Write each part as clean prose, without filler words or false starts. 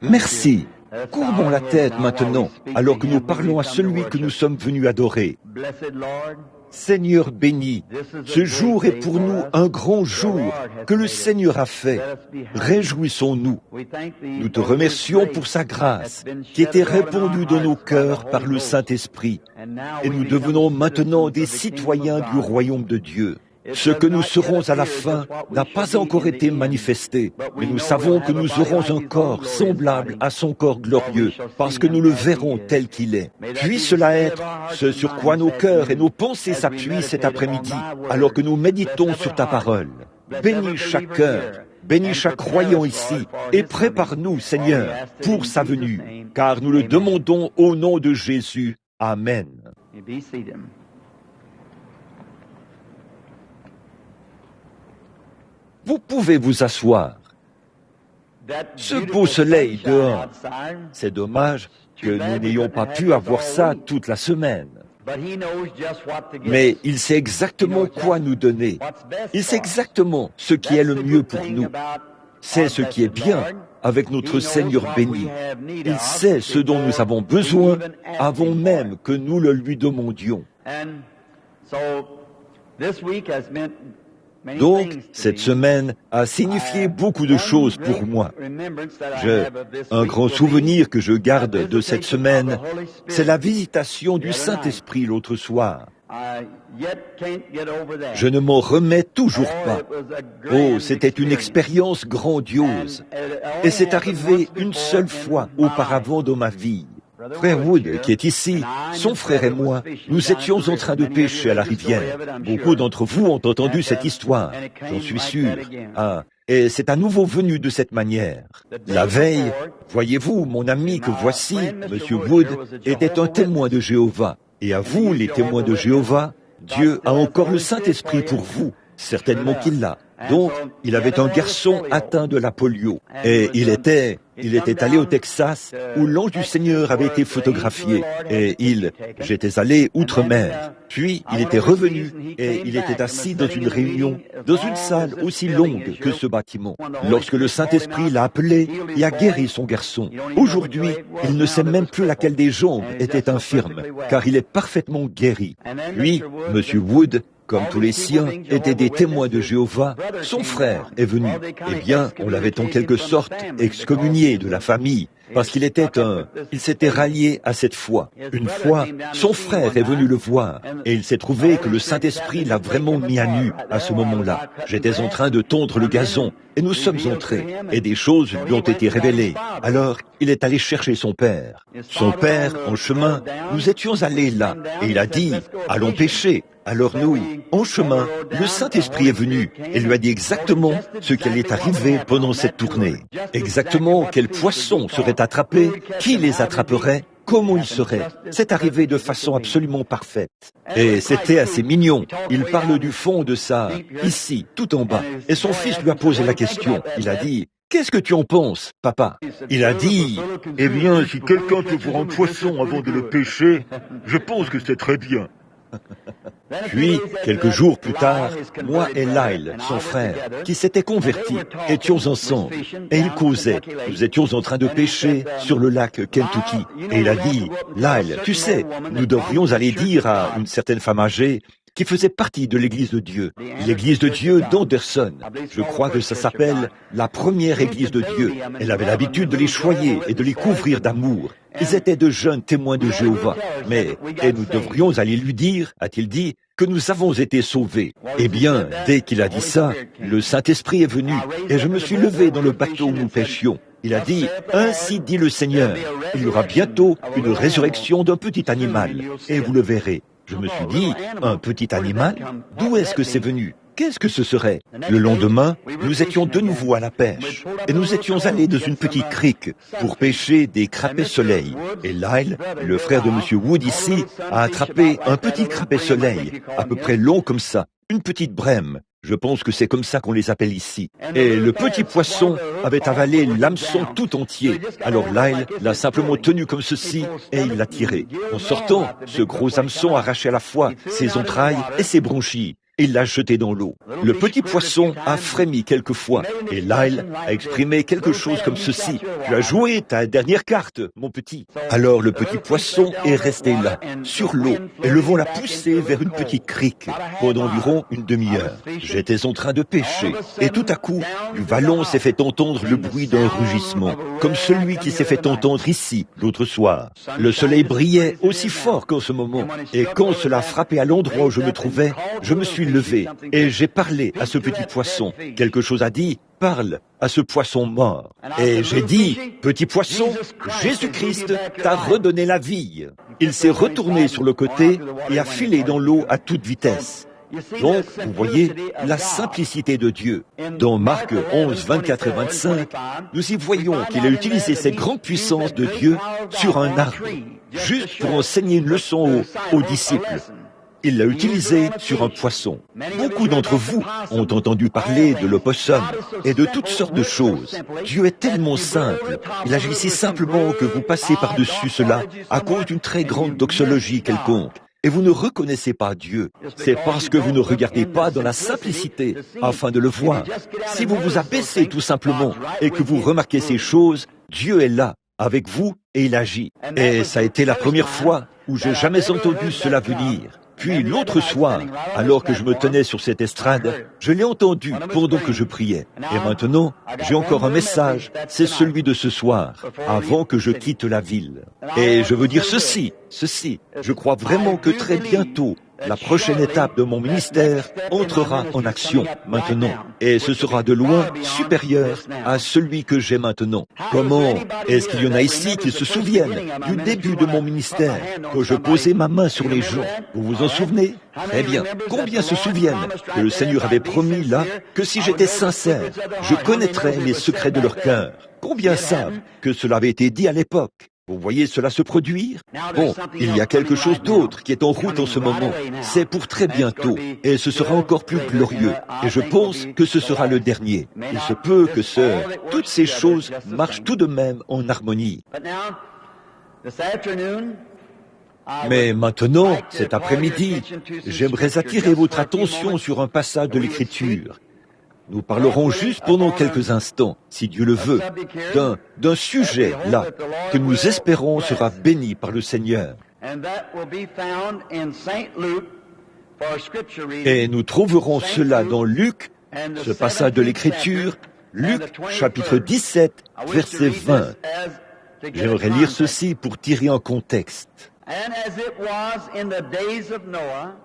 Merci. Courbons la tête maintenant, alors que nous parlons à celui que nous sommes venus adorer. Seigneur béni, ce jour est pour nous un grand jour que le Seigneur a fait. Réjouissons-nous. Nous te remercions pour sa grâce qui était répandue dans nos cœurs par le Saint-Esprit. Et nous devenons maintenant des citoyens du royaume de Dieu. Ce que nous serons à la fin n'a pas encore été manifesté, mais nous savons que nous aurons un corps semblable à son corps glorieux, parce que nous le verrons tel qu'il est. Puisse cela être ce sur quoi nos cœurs et nos pensées s'appuient cet après-midi, alors que nous méditons sur ta parole. Bénis chaque cœur, bénis chaque croyant ici, et prépare-nous, Seigneur, pour sa venue, car nous le demandons au nom de Jésus. Amen. Vous pouvez vous asseoir. Ce beau soleil dehors, c'est dommage que nous n'ayons pas pu avoir ça toute la semaine. Mais il sait exactement quoi nous donner. Il sait exactement ce qui est le mieux pour nous. C'est ce qui est bien avec notre Seigneur béni. Il sait ce dont nous avons besoin avant même que nous le lui demandions. Donc, cette semaine a signifié beaucoup de choses pour moi. Un grand souvenir que je garde de cette semaine, c'est la visitation du Saint-Esprit l'autre soir. Je ne m'en remets toujours pas. Oh, c'était une expérience grandiose. Et c'est arrivé une seule fois auparavant dans ma vie. Frère Wood, qui est ici, son frère et moi, nous étions en train de pêcher à la rivière. Beaucoup d'entre vous ont entendu cette histoire, j'en suis sûr. Et c'est à nouveau venu de cette manière. La veille, voyez-vous, mon ami que voici, M. Wood, était un témoin de Jéhovah. Et à vous, les témoins de Jéhovah, Dieu a encore le Saint-Esprit pour vous. Certainement qu'il l'a. Donc, il avait un garçon atteint de la polio. Et il était allé au Texas, où l'ange du Seigneur avait été photographié. Et j'étais allé outre-mer. Puis, il était revenu, et il était assis dans une réunion, dans une salle aussi longue que ce bâtiment. Lorsque le Saint-Esprit l'a appelé et a guéri son garçon. Aujourd'hui, il ne sait même plus laquelle des jambes était infirme, car il est parfaitement guéri. Puis, M. Wood, comme tous les siens étaient des témoins de Jéhovah, son frère est venu. Eh bien, on l'avait en quelque sorte excommunié de la famille, parce qu'il s'était rallié à cette foi. Une fois, son frère est venu le voir, et il s'est trouvé que le Saint-Esprit l'a vraiment mis à nu à ce moment-là. J'étais en train de tondre le gazon, et nous sommes entrés, et des choses lui ont été révélées. Alors, il est allé chercher son père. Son père, en chemin, nous étions allés là, et il a dit, « Allons pêcher ». Alors nous, en chemin, le Saint-Esprit est venu et lui a dit exactement ce qui allait arriver pendant cette tournée. Exactement quels poissons seraient attrapés, qui les attraperait, comment ils seraient. C'est arrivé de façon absolument parfaite. Et c'était assez mignon. Il parle du fond de ça, ici, tout en bas. Et son fils lui a posé la question. Il a dit, « Qu'est-ce que tu en penses, papa ?» Il a dit, « Eh bien, si quelqu'un peut voir un poisson avant de le pêcher, je pense que c'est très bien. » Puis, quelques jours plus tard, moi et Lyle, son frère, qui s'était converti, étions ensemble, et il causait. Nous étions en train de pêcher sur le lac Kentucky. Et il a dit, « Lyle, tu sais, nous devrions aller dire à une certaine femme âgée qui faisait partie de l'Église de Dieu, l'Église de Dieu d'Anderson. Je crois que ça s'appelle la première Église de Dieu. Elle avait l'habitude de les choyer et de les couvrir d'amour. Ils étaient de jeunes témoins de Jéhovah. Et nous devrions aller lui dire, a-t-il dit, que nous avons été sauvés. Eh bien, dès qu'il a dit ça, le Saint-Esprit est venu, et je me suis levé dans le bateau où nous pêchions. Il a dit, « Ainsi dit le Seigneur, il y aura bientôt une résurrection d'un petit animal, et vous le verrez. » Je me suis dit, un petit animal, d'où est-ce que c'est venu? Qu'est-ce que ce serait? Le lendemain, nous étions de nouveau à la pêche, et nous étions allés dans une petite crique pour pêcher des crapets soleil. Et Lyle, le frère de M. Wood ici, a attrapé un petit crapet soleil, à peu près long comme ça, une petite brème. Je pense que c'est comme ça qu'on les appelle ici. Et le petit poisson avait avalé l'hameçon tout entier. Alors Lyle l'a simplement tenu comme ceci et il l'a tiré. En sortant, ce gros hameçon arrachait à la fois ses entrailles et ses bronchies. et l'a jeté dans l'eau. Le petit poisson a frémi quelquefois, et Lyle a exprimé quelque chose comme ceci. « Tu as joué ta dernière carte, mon petit. » Alors le petit poisson est resté là, sur l'eau, et le vent l'a poussé vers une petite crique pendant environ une demi-heure. J'étais en train de pêcher, et tout à coup, du vallon s'est fait entendre le bruit d'un rugissement, comme celui qui s'est fait entendre ici, l'autre soir. Le soleil brillait aussi fort qu'en ce moment, et quand cela a frappé à l'endroit où je me trouvais, je me suis levé, et j'ai parlé à ce petit poisson. Quelque chose a dit, parle à ce poisson mort. Et j'ai dit, petit poisson, Jésus-Christ t'a redonné la vie. Il s'est retourné sur le côté et a filé dans l'eau à toute vitesse. Donc, vous voyez la simplicité de Dieu. Dans Marc 11, 24 et 25, nous y voyons qu'il a utilisé cette grande puissance de Dieu sur un arbre, juste pour enseigner une leçon aux disciples. Il l'a utilisé sur un poisson. Beaucoup d'entre vous ont entendu parler de l'opossum et de toutes sortes de choses. Dieu est tellement simple. Il agit si simplement que vous passez par-dessus cela à cause d'une très grande doxologie quelconque. Et vous ne reconnaissez pas Dieu. C'est parce que vous ne regardez pas dans la simplicité afin de le voir. Si vous vous abaissez tout simplement et que vous remarquez ces choses, Dieu est là avec vous et il agit. Et ça a été la première fois où j'ai jamais entendu cela venir. Puis l'autre soir, alors que je me tenais sur cette estrade, je l'ai entendu pendant que je priais. Et maintenant, j'ai encore un message, c'est celui de ce soir, avant que je quitte la ville. Et je veux dire ceci, je crois vraiment que très bientôt, la prochaine étape de mon ministère entrera en action maintenant. Et ce sera de loin supérieur à celui que j'ai maintenant. Comment est-ce qu'il y en a ici qui se souviennent du début de mon ministère, quand je posais ma main sur les gens? Vous vous en souvenez? Très bien. Combien se souviennent que le Seigneur avait promis là que si j'étais sincère, je connaîtrais les secrets de leur cœur? Combien savent que cela avait été dit à l'époque? Vous voyez cela se produire? Bon, il y a quelque chose d'autre qui est en route en ce moment. C'est pour très bientôt, et ce sera encore plus glorieux. Et je pense que ce sera le dernier. Il se peut que toutes ces choses marchent tout de même en harmonie. Mais maintenant, cet après-midi, j'aimerais attirer votre attention sur un passage de l'Écriture. Nous parlerons juste pendant quelques instants, si Dieu le veut, d'un sujet, là, que nous espérons sera béni par le Seigneur. Et nous trouverons cela dans Luc, ce passage de l'Écriture, Luc, chapitre 17, verset 20. J'aimerais lire ceci pour tirer un contexte.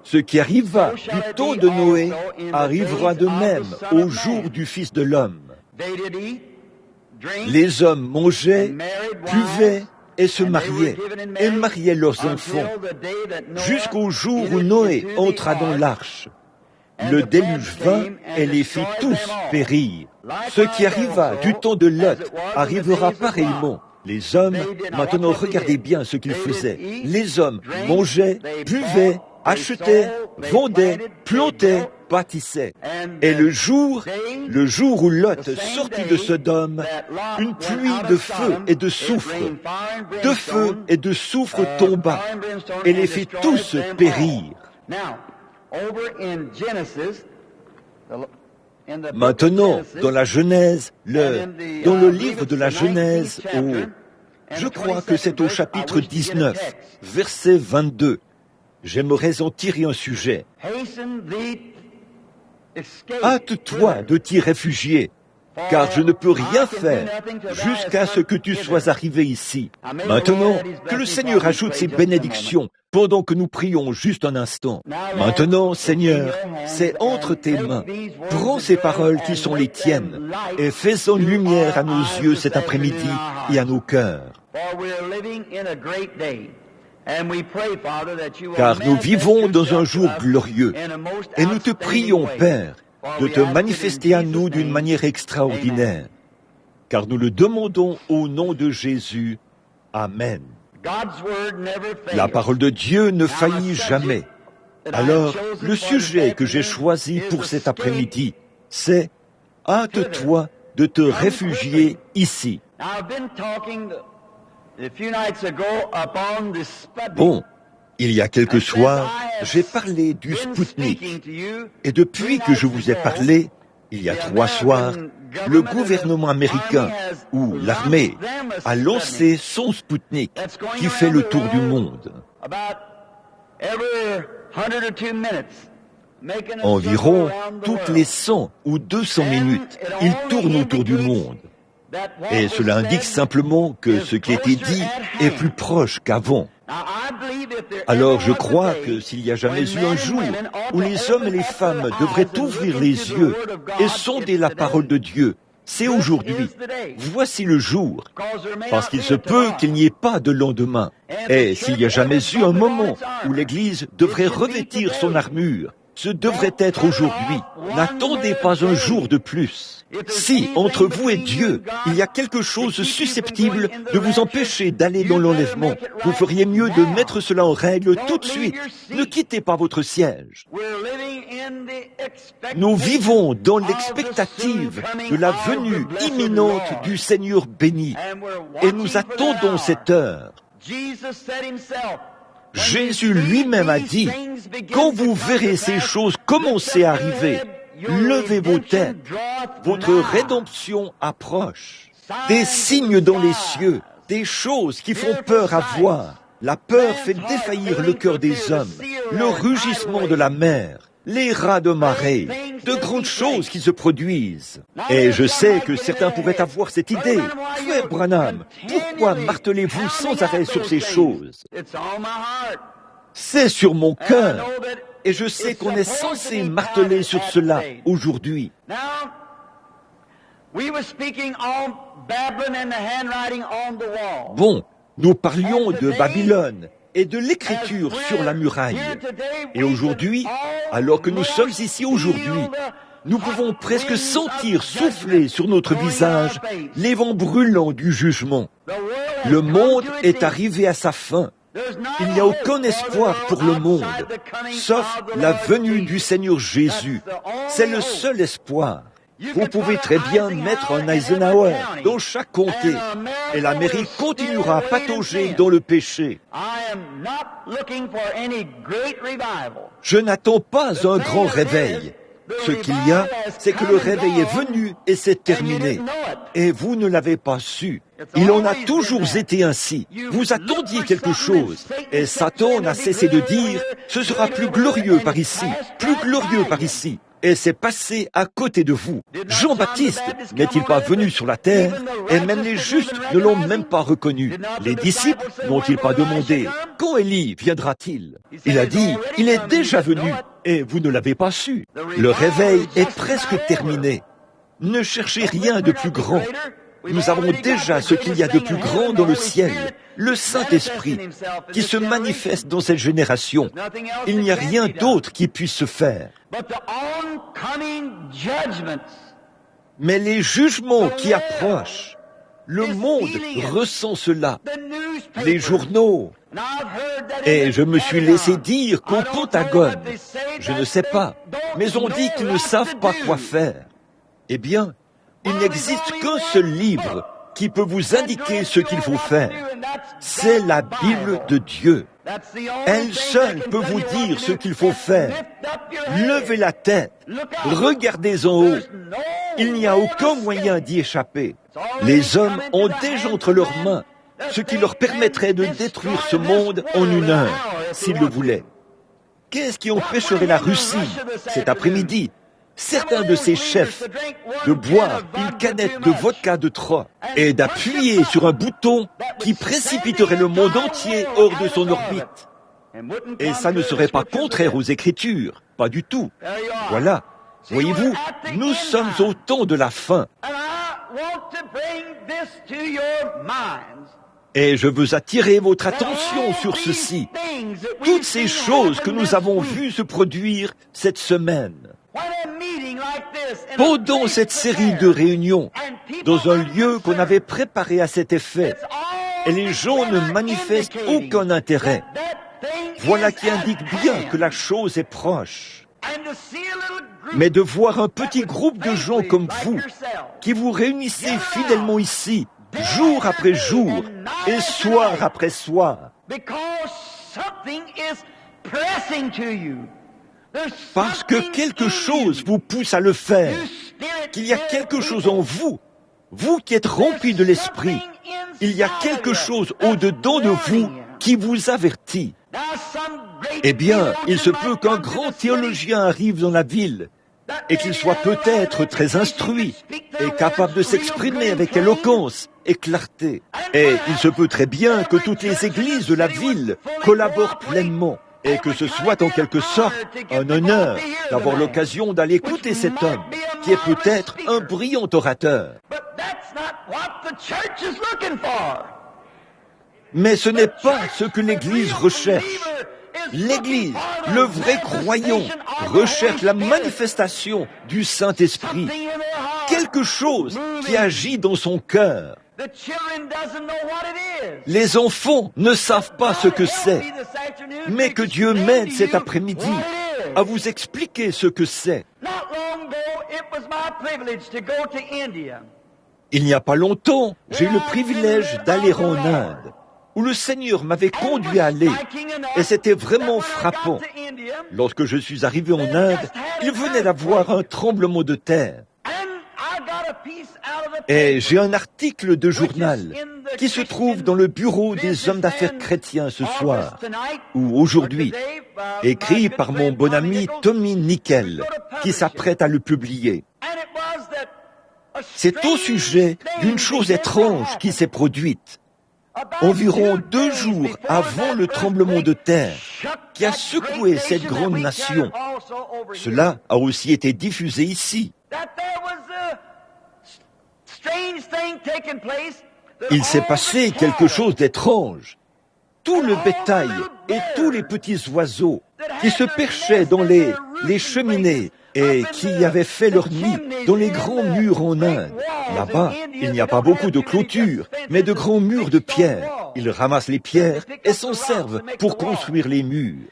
Ce qui arriva du temps de Noé arrivera de même au jour du Fils de l'homme. Les hommes mangeaient, buvaient et se mariaient, et mariaient leurs enfants, jusqu'au jour où Noé entra dans l'arche. Le déluge vint et les fit tous périr. Ce qui arriva du temps de Lot arrivera pareillement. Les hommes, maintenant regardez bien ce qu'ils faisaient. Les hommes mangeaient, buvaient, achetaient, vendaient, plantaient, bâtissaient. Et le jour où Lot sortit de Sodome, une pluie de feu et de soufre, tomba, et les fit tous périr. Maintenant, dans la Genèse, dans le livre de la Genèse, je crois que c'est au chapitre 19, verset 22, j'aimerais en tirer un sujet. Hâte-toi de t'y réfugier, car je ne peux rien faire jusqu'à ce que tu sois arrivé ici. Maintenant, que le Seigneur ajoute ses bénédictions pendant que nous prions juste un instant. Maintenant, Seigneur, c'est entre tes mains. Prends ces paroles qui sont les tiennes et fais-en lumière à nos yeux cet après-midi et à nos cœurs. Car nous vivons dans un jour glorieux et nous te prions, Père, de te manifester à nous d'une manière extraordinaire. Car nous le demandons au nom de Jésus. Amen. La parole de Dieu ne faillit jamais. Alors, le sujet que j'ai choisi pour cet après-midi, c'est « Hâte-toi de te réfugier ici ». Bon, il y a quelques soirs, J'ai parlé du Spoutnik. Et depuis que je vous ai parlé, il y a 3 soirs, le gouvernement américain, ou l'armée, a lancé son Spoutnik, qui fait le tour du monde. Environ toutes les 100 ou 200 minutes, il tourne autour du monde. Et cela indique simplement que ce qui a été dit est plus proche qu'avant. Alors je crois que s'il y a jamais eu un jour où les hommes et les femmes devraient ouvrir les yeux et sonder la parole de Dieu, c'est aujourd'hui. Voici le jour, parce qu'il se peut qu'il n'y ait pas de lendemain. Et s'il n'y a jamais eu un moment où l'Église devrait revêtir son armure, ce devrait être aujourd'hui. N'attendez pas un jour de plus. Si, entre vous et Dieu, il y a quelque chose susceptible de vous empêcher d'aller dans l'enlèvement, vous feriez mieux de mettre cela en règle tout de suite. Ne quittez pas votre siège. Nous vivons dans l'expectative de la venue imminente du Seigneur béni, et nous attendons cette heure. Jésus lui-même a dit, « Quand vous verrez ces choses commencer à arriver, levez vos têtes, votre rédemption approche. » Des signes dans les cieux, des choses qui font peur à voir. La peur fait défaillir le cœur des hommes, le rugissement de la mer, les rats de marée, de grandes choses qui se produisent. Et je sais que certains pourraient avoir cette idée. Frère Branham, pourquoi martelez-vous sans arrêt sur ces choses? C'est sur mon cœur. Et je sais qu'on est censé marteler sur cela aujourd'hui. Bon, nous parlions de Babylone et de l'écriture sur la muraille. Et aujourd'hui, alors que nous sommes ici aujourd'hui, nous pouvons presque sentir souffler sur notre visage les vents brûlants du jugement. Le monde est arrivé à sa fin. Il n'y a aucun espoir pour le monde, sauf la venue du Seigneur Jésus. C'est le seul espoir. Vous pouvez très bien mettre un Eisenhower dans chaque comté, et l'Amérique continuera à patauger dans le péché. Je n'attends pas un grand réveil. Ce qu'il y a, c'est que le réveil est venu et c'est terminé. Et vous ne l'avez pas su. Il en a toujours été ainsi. Vous attendiez quelque chose. Et Satan n'a cessé de dire, ce sera plus glorieux par ici, plus glorieux par ici. Et c'est passé à côté de vous. Jean-Baptiste n'est-il pas venu sur la terre? Et même les justes ne l'ont même pas reconnu. Les disciples n'ont-ils pas demandé, quand Élie viendra-t-il? Il a dit, il est déjà venu. Et vous ne l'avez pas su. Le réveil est presque terminé. Ne cherchez rien de plus grand. Nous avons déjà ce qu'il y a de plus grand dans le ciel, le Saint-Esprit, qui se manifeste dans cette génération. Il n'y a rien d'autre qui puisse se faire. Mais les jugements qui approchent, le monde ressent cela. Les journaux. Et je me suis laissé dire qu'au Pentagone, je ne sais pas, mais on dit qu'ils ne savent pas quoi faire. Eh bien, il n'existe qu'un seul livre qui peut vous indiquer ce qu'il faut faire. C'est la Bible de Dieu. Elle seule peut vous dire ce qu'il faut faire. Levez la tête, regardez en haut. Il n'y a aucun moyen d'y échapper. Les hommes ont déjà entre leurs mains ce qui leur permettrait de détruire ce monde en 1 heure, s'ils le voulaient. Qu'est-ce qui empêcherait la Russie, cet après-midi, certains de ses chefs, de boire une canette de vodka de Troyes et d'appuyer sur un bouton qui précipiterait le monde entier hors de son orbite? Et ça ne serait pas contraire aux Écritures, pas du tout. Voilà, voyez-vous, nous sommes au temps de la fin. Et je veux attirer votre attention sur ceci. Toutes ces choses que nous avons vues se produire cette semaine. Pendant cette série de réunions, dans un lieu qu'on avait préparé à cet effet, et les gens ne manifestent aucun intérêt, voilà qui indique bien que la chose est proche. Mais de voir un petit groupe de gens comme vous, qui vous réunissez fidèlement ici, jour après jour et soir après soir, Parce que quelque chose vous pousse à le faire, qu'il y a quelque chose en vous, vous qui êtes remplis de l'Esprit, il y a quelque chose au-dedans de vous qui vous avertit. Eh bien, il se peut qu'un grand théologien arrive dans la ville et qu'il soit peut-être très instruit et capable de s'exprimer avec éloquence et clarté. Et il se peut très bien que toutes les églises de la ville collaborent pleinement et que ce soit en quelque sorte un honneur d'avoir l'occasion d'aller écouter cet homme qui est peut-être un brillant orateur. Mais ce n'est pas ce que l'Église recherche. L'Église, le vrai croyant, recherche la manifestation du Saint-Esprit, quelque chose qui agit dans son cœur. Les enfants ne savent pas ce que c'est, mais que Dieu m'aide cet après-midi à vous expliquer ce que c'est. Il n'y a pas longtemps, j'ai eu le privilège d'aller en Inde, où le Seigneur m'avait conduit à aller, et c'était vraiment frappant. Lorsque je suis arrivé en Inde, il venait d'avoir un tremblement de terre. Et j'ai un article de journal qui se trouve dans le bureau des hommes d'affaires chrétiens ce soir, ou aujourd'hui, écrit par mon bon ami Tommy Nickel, qui s'apprête à le publier. C'est au sujet d'une chose étrange qui s'est produite. Environ 2 jours avant le tremblement de terre qui a secoué cette grande nation. Cela a aussi été diffusé ici. Il s'est passé quelque chose d'étrange. Tout le bétail et tous les petits oiseaux qui se perchaient dans les cheminées et qui avaient fait leur nid dans les grands murs en Inde. Là-bas, il n'y a pas beaucoup de clôtures, mais de grands murs de pierre. Ils ramassent les pierres et s'en servent pour construire les murs.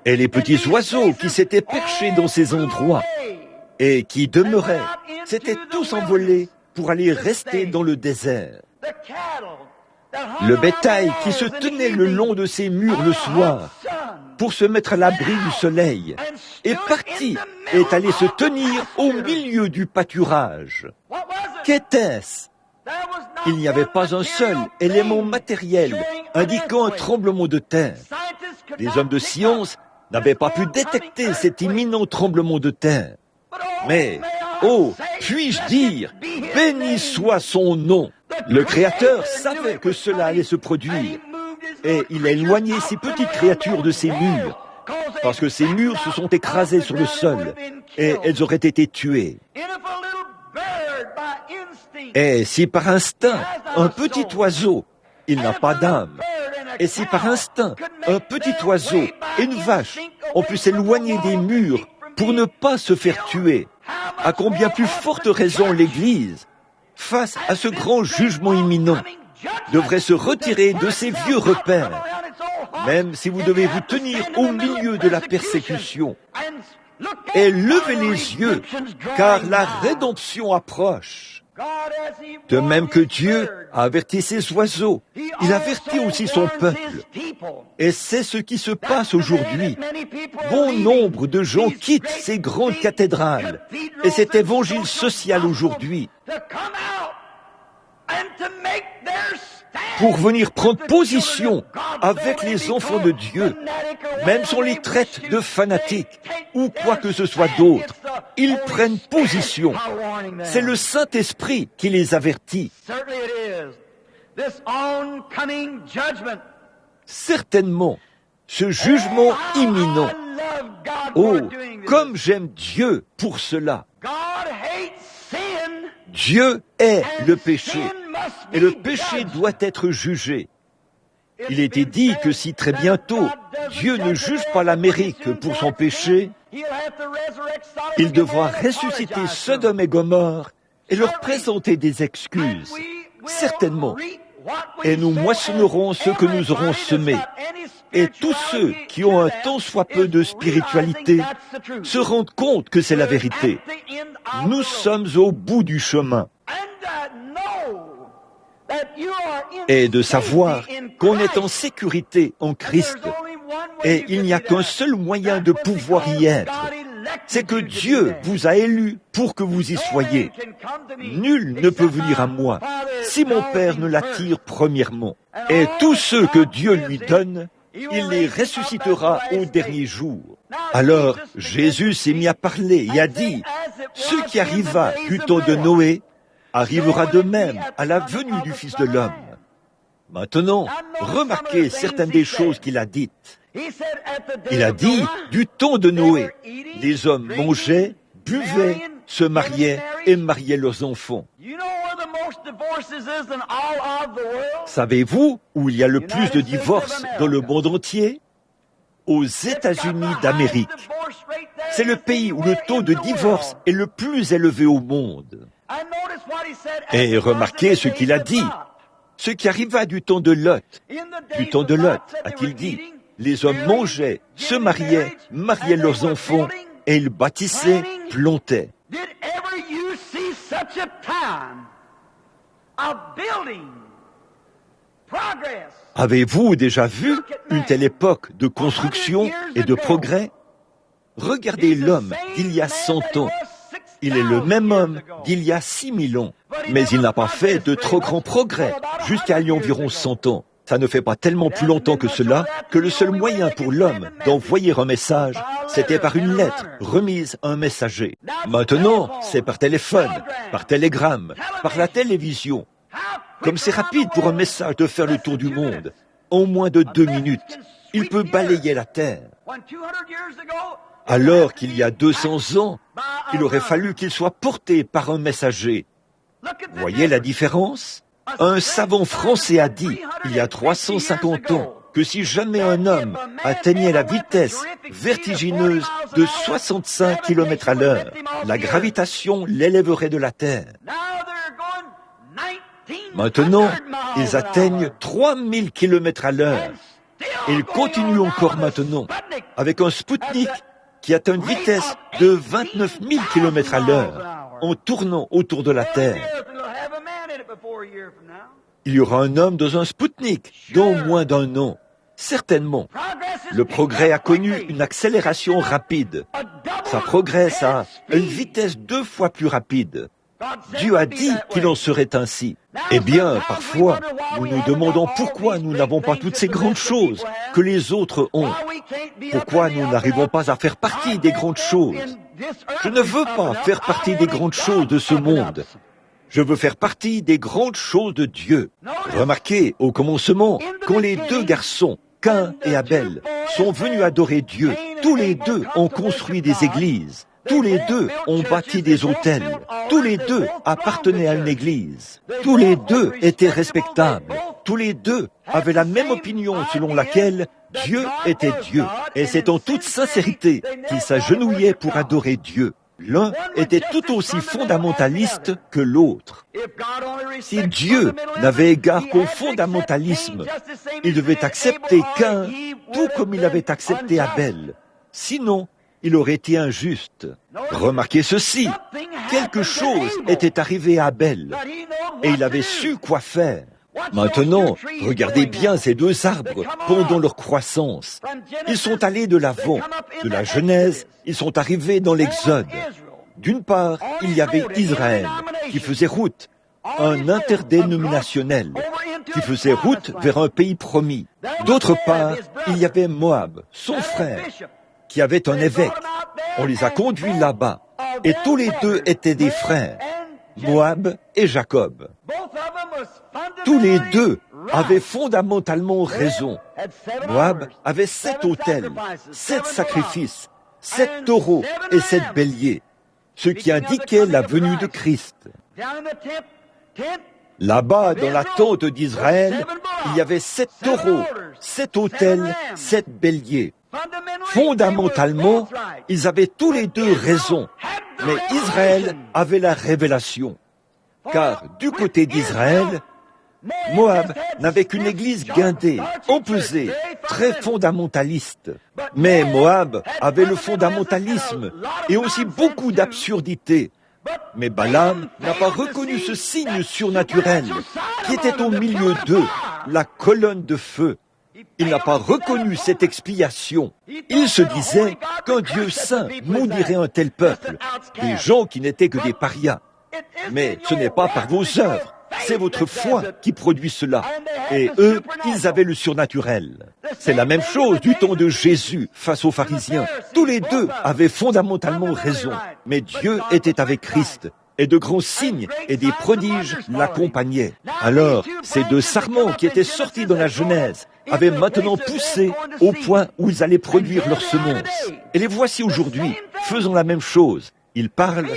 Et les petits oiseaux qui s'étaient perchés dans ces endroits et qui demeuraient, s'étaient tous envolés pour aller rester dans le désert. Le bétail qui se tenait le long de ces murs le soir pour se mettre à l'abri du soleil est parti et est allé se tenir au milieu du pâturage. Qu'était-ce? Il n'y avait pas un seul élément matériel indiquant un tremblement de terre. Les hommes de science n'avaient pas pu détecter cet imminent tremblement de terre. Mais, oh, puis-je dire, béni soit son nom. Le Créateur savait que cela allait se produire. Et il a éloigné ces petites créatures de ces murs, parce que ces murs se sont écrasés sur le sol, et elles auraient été tuées. Et si par instinct, un petit oiseau, il n'a pas d'âme, et si par instinct, un petit oiseau et une vache ont pu s'éloigner des murs pour ne pas se faire tuer, à combien plus forte raison l'Église, face à ce grand jugement imminent, devrait se retirer de ses vieux repères, même si vous devez vous tenir au milieu de la persécution, et lever les yeux, car la rédemption approche. De même que Dieu a averti ses oiseaux, il avertit aussi son peuple. Et c'est ce qui se passe aujourd'hui. Bon nombre de gens quittent ces grandes cathédrales et cet évangile social aujourd'hui pour venir prendre position avec les enfants de Dieu, même si on les traite de fanatiques ou quoi que ce soit d'autre. Ils prennent position. C'est le Saint-Esprit qui les avertit. Certainement, ce jugement imminent. Oh, comme j'aime Dieu pour cela. Dieu est le péché, et le péché doit être jugé. Il était dit que si très bientôt Dieu ne juge pas l'Amérique pour son péché, il devra ressusciter Sodome et Gomorrhe et leur présenter des excuses, certainement. Et nous moissonnerons ce que nous aurons semé. Et tous ceux qui ont un tant soit peu de spiritualité se rendent compte que c'est la vérité. Nous sommes au bout du chemin. est de savoir qu'on est en sécurité en Christ. Et il n'y a qu'un seul moyen de pouvoir y être. C'est que Dieu vous a élus pour que vous y soyez. Nul ne peut venir à moi si mon Père ne l'attire premièrement. Et tous ceux que Dieu lui donne, il les ressuscitera au dernier jour. Alors Jésus s'est mis à parler et a dit, « Ce qui arriva du temps de Noé arrivera de même à la venue du Fils de l'homme. » Maintenant, remarquez certaines des choses qu'il a dites. Il a dit, du temps de Noé, les hommes mangeaient, buvaient, se mariaient et mariaient leurs enfants. Savez-vous où il y a le plus de divorces dans le monde entier? Aux États-Unis d'Amérique. C'est le pays où le taux de divorce est le plus élevé au monde. Et remarquez ce qu'il a dit. Ce qui arriva du temps de Lot. Du temps de Lot, a-t-il dit, les hommes mangeaient, se mariaient, mariaient leurs enfants, et ils bâtissaient, plantaient. Avez-vous déjà vu une telle époque de construction et de progrès? Regardez l'homme d'il y a 100 ans. Il est le même homme d'il y a 6000 ans. Mais il n'a pas fait de trop grands progrès jusqu'à il y a environ 100 ans. Ça ne fait pas tellement plus longtemps que cela que le seul moyen pour l'homme d'envoyer un message, c'était par une lettre remise à un messager. Maintenant, c'est par téléphone, par télégramme, par la télévision. Comme c'est rapide pour un message de faire le tour du monde, en moins de 2 minutes, il peut balayer la terre. Alors qu'il y a 200 ans, il aurait fallu qu'il soit porté par un messager. Voyez la différence? Un savant français a dit, il y a 350 ans, que si jamais un homme atteignait la vitesse vertigineuse de 65 km à l'heure, la gravitation l'élèverait de la Terre. Maintenant, ils atteignent 3000 km à l'heure. Et ils continuent encore maintenant, avec un Spoutnik qui atteint une vitesse de 29 000 km à l'heure, en tournant autour de la Terre. Il y aura un homme dans un Spoutnik, dans moins d'un an. Certainement. Le progrès a connu une accélération rapide. Ça progresse à une vitesse 2 fois plus rapide. Dieu a dit qu'il en serait ainsi. Eh bien, parfois, nous nous demandons pourquoi nous n'avons pas toutes ces grandes choses que les autres ont. Pourquoi nous n'arrivons pas à faire partie des grandes choses. Je ne veux pas faire partie des grandes choses de ce monde. Je veux faire partie des grandes choses de Dieu. Remarquez, au commencement, quand les 2 garçons, Caïn et Abel, sont venus adorer Dieu, tous les 2 ont construit des églises. Tous les 2 ont bâti des autels. Tous les 2 appartenaient à une église. Tous les 2 étaient respectables. Tous les 2 avaient la même opinion selon laquelle Dieu était Dieu. Et c'est en toute sincérité qu'ils s'agenouillaient pour adorer Dieu. L'un était tout aussi fondamentaliste que l'autre. Si Dieu n'avait égard qu'au fondamentalisme, il devait accepter Caïn tout comme il avait accepté Abel. Sinon, il aurait été injuste. Remarquez ceci, quelque chose était arrivé à Abel, et il avait su quoi faire. Maintenant, regardez bien ces 2 arbres pendant leur croissance. Ils sont allés de l'avant, de la Genèse, ils sont arrivés dans l'Exode. D'une part, il y avait Israël, qui faisait route, un interdénominationnel, qui faisait route vers un pays promis. D'autre part, il y avait Moab, son frère, qui avait un évêque. On les a conduits là-bas, et tous les 2 étaient des frères, Moab et Jacob. Tous les 2 avaient fondamentalement raison. Moab avait 7 autels, 7 sacrifices, 7 taureaux et 7 béliers, ce qui indiquait la venue de Christ. Là-bas, dans la tente d'Israël, il y avait 7 taureaux, 7 autels, 7 béliers. Fondamentalement, ils avaient tous les 2 raison, mais Israël avait la révélation. Car du côté d'Israël, Moab n'avait qu'une église guindée, empesée, très fondamentaliste. Mais Moab avait le fondamentalisme et aussi beaucoup d'absurdités. Mais Balaam n'a pas reconnu ce signe surnaturel qui était au milieu d'eux, la colonne de feu. Il n'a pas reconnu cette expiation. Il se disait qu'un Dieu saint maudirait un tel peuple, des gens qui n'étaient que des parias. Mais ce n'est pas par vos œuvres, c'est votre foi qui produit cela. Et eux, ils avaient le surnaturel. C'est la même chose du temps de Jésus face aux pharisiens. Tous les deux avaient fondamentalement raison, mais Dieu était avec Christ. Et de grands signes et des prodiges l'accompagnaient. Alors, ces deux sarments qui étaient sortis dans la Genèse avaient maintenant poussé au point où ils allaient produire leur semence. Et les voici aujourd'hui, faisant la même chose. Ils parlent,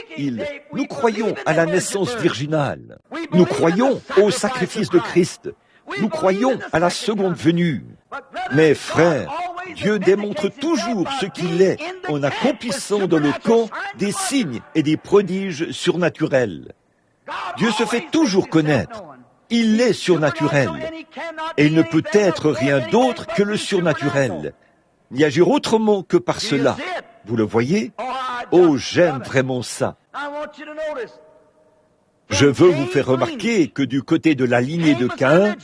nous croyons à la naissance virginale. Nous croyons au sacrifice de Christ. Nous croyons à la seconde venue. Mais frères, Dieu démontre toujours ce qu'il est en accomplissant dans le camp des signes et des prodiges surnaturels. Dieu se fait toujours connaître. Il est surnaturel. Et il ne peut être rien d'autre que le surnaturel. N'y agir autrement que par cela. Vous le voyez? Oh, j'aime vraiment ça. Je veux vous faire remarquer que du côté de la lignée de Caïn,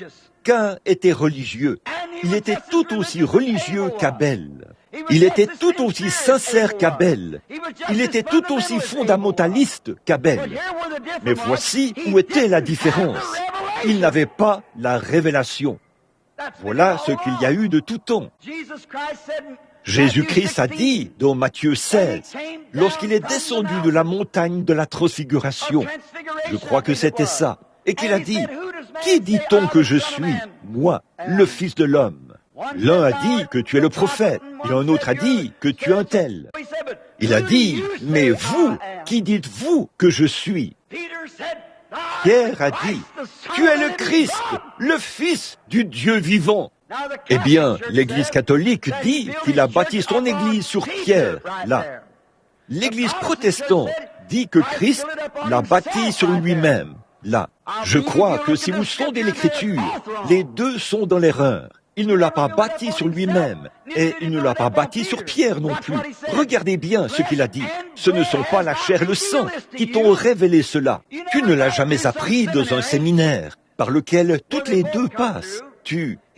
Caïn était religieux. Il était tout aussi religieux qu'Abel. Il était tout aussi sincère qu'Abel. Il était tout aussi fondamentaliste qu'Abel. Mais voici où était la différence. Il n'avait pas la révélation. Voilà ce qu'il y a eu de tout temps. Jésus-Christ a dit dans Matthieu 16, lorsqu'il est descendu de la montagne de la transfiguration, je crois que c'était ça, et qu'il a dit, « Qui dit-on que je suis, moi, le Fils de l'homme ?» L'un a dit que tu es le prophète, et un autre a dit que tu es un tel. Il a dit, « Mais vous, qui dites-vous que je suis ?» Pierre a dit, « Tu es le Christ, le Fils du Dieu vivant. » Eh bien, l'Église catholique dit qu'il a bâti son Église sur Pierre, là. L'Église protestante dit que Christ l'a bâti sur lui-même, là. Je crois que si vous sondez l'Écriture, les deux sont dans l'erreur. Il ne l'a pas bâti sur lui-même, et il ne l'a pas bâti sur Pierre non plus. Regardez bien ce qu'il a dit. Ce ne sont pas la chair et le sang qui t'ont révélé cela. Tu ne l'as jamais appris dans un séminaire par lequel toutes les deux passent.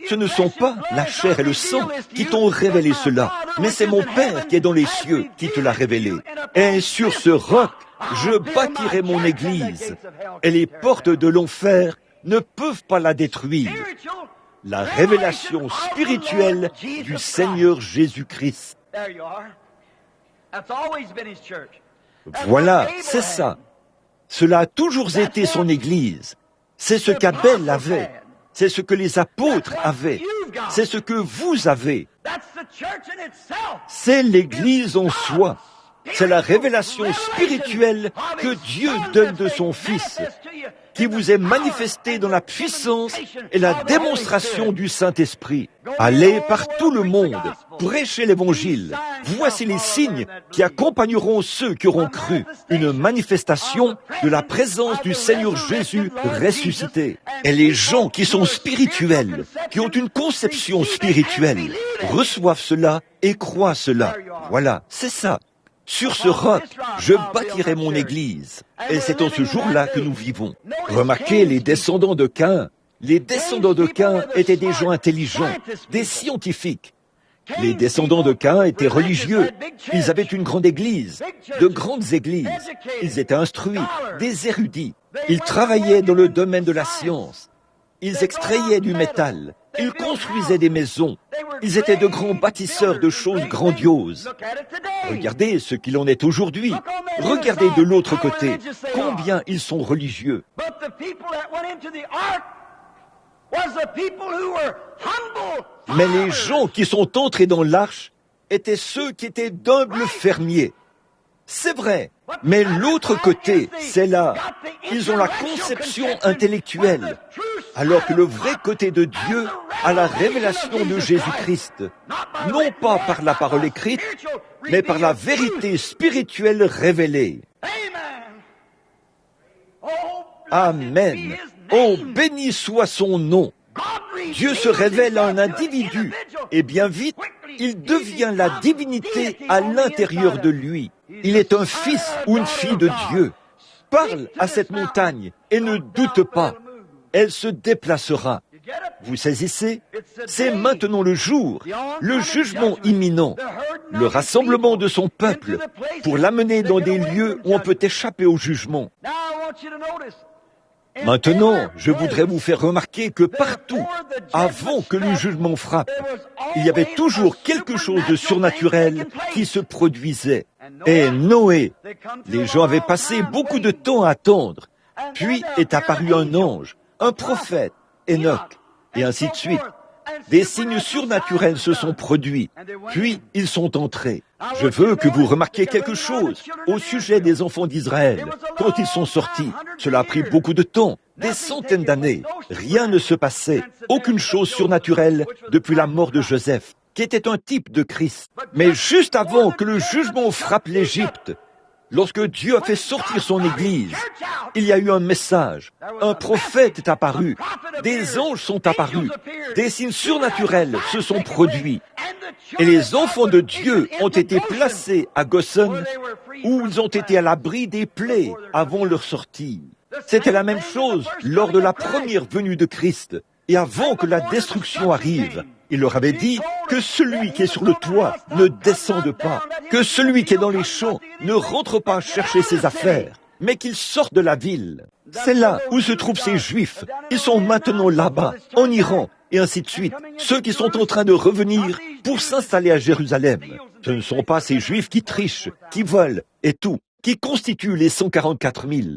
Ce ne sont pas la chair et le sang qui t'ont révélé cela, mais c'est mon Père qui est dans les cieux qui te l'a révélé. Et sur ce roc, je bâtirai mon Église, et les portes de l'enfer ne peuvent pas la détruire. La révélation spirituelle du Seigneur Jésus-Christ. Voilà, c'est ça. Cela a toujours été son Église. C'est ce qu'Abel avait. C'est ce que les apôtres avaient. C'est ce que vous avez. C'est l'Église en soi. C'est la révélation spirituelle que Dieu donne de son Fils, qui vous est manifestée dans la puissance et la démonstration du Saint-Esprit. Allez par tout le monde, prêchez l'Évangile. Voici les signes qui accompagneront ceux qui auront cru. Une manifestation de la présence du Seigneur Jésus ressuscité. Et les gens qui sont spirituels, qui ont une conception spirituelle, reçoivent cela et croient cela. Voilà, c'est ça. Sur ce roc, je bâtirai mon Église. Et c'est en ce jour-là que nous vivons. Remarquez les descendants de Caïn. Les descendants de Caïn étaient des gens intelligents, des scientifiques. Les descendants de Caïn étaient religieux. Ils avaient une grande église, de grandes églises. Ils étaient instruits, des érudits. Ils travaillaient dans le domaine de la science. Ils extrayaient du métal. Ils construisaient des maisons. Ils étaient de grands bâtisseurs de choses grandioses. Regardez ce qu'il en est aujourd'hui. Regardez de l'autre côté. Combien ils sont religieux. Mais les gens qui sont entrés dans l'arche étaient ceux qui étaient d'humbles fermiers. C'est vrai, mais l'autre côté, c'est là. Ils ont la conception intellectuelle, alors que le vrai côté de Dieu a la révélation de Jésus-Christ, non pas par la parole écrite, mais par la vérité spirituelle révélée. Amen. Oh, béni soit son nom. Dieu se révèle à un individu, et bien vite, il devient la divinité à l'intérieur de lui. Il est un fils ou une fille de Dieu. parle à cette montagne et ne doute pas, elle se déplacera. Vous saisissez? C'est maintenant le jour, le jugement imminent, le rassemblement de son peuple pour l'amener dans des lieux où on peut échapper au jugement. Maintenant, je voudrais vous faire remarquer que partout, avant que le jugement frappe, il y avait toujours quelque chose de surnaturel qui se produisait. Et Noé, les gens avaient passé beaucoup de temps à attendre. Puis est apparu un ange, un prophète, Enoch, et ainsi de suite. Des signes surnaturels se sont produits, puis ils sont entrés. Je veux que vous remarquiez quelque chose au sujet des enfants d'Israël. Quand ils sont sortis, cela a pris beaucoup de temps, des centaines d'années. Rien ne se passait, aucune chose surnaturelle depuis la mort de Joseph, qui était un type de Christ. Mais juste avant que le jugement frappe l'Égypte, lorsque Dieu a fait sortir son Église, il y a eu un message, un prophète est apparu, des anges sont apparus, des signes surnaturels se sont produits, et les enfants de Dieu ont été placés à Goshen, où ils ont été à l'abri des plaies avant leur sortie. C'était la même chose lors de la première venue de Christ, et avant que la destruction arrive. Il leur avait dit que celui qui est sur le toit ne descende pas, que celui qui est dans les champs ne rentre pas chercher ses affaires, mais qu'il sorte de la ville. C'est là où se trouvent ces Juifs. Ils sont maintenant là-bas, en Iran, et ainsi de suite. Ceux qui sont en train de revenir pour s'installer à Jérusalem. Ce ne sont pas ces Juifs qui trichent, qui volent, et tout, qui constituent les 144 000.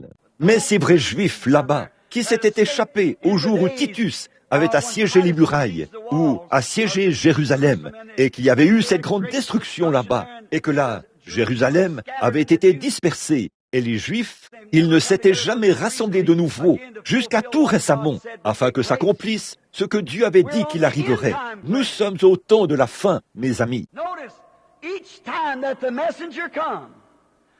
Mais ces vrais Juifs là-bas, qui s'étaient échappés au jour où Titus avait assiégé les murailles, ou assiégé Jérusalem, et qu'il y avait eu cette grande destruction là-bas, et que là, Jérusalem avait été dispersée, et les Juifs, ils ne s'étaient jamais rassemblés de nouveau, jusqu'à tout récemment, afin que s'accomplisse ce que Dieu avait dit qu'il arriverait. Nous sommes au temps de la fin, mes amis.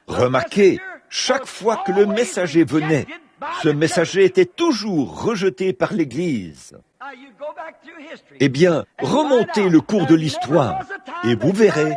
Remarquez, chaque fois que le messager venait, ce messager était toujours rejeté par l'Église. Eh bien, remontez le cours de l'histoire et vous verrez,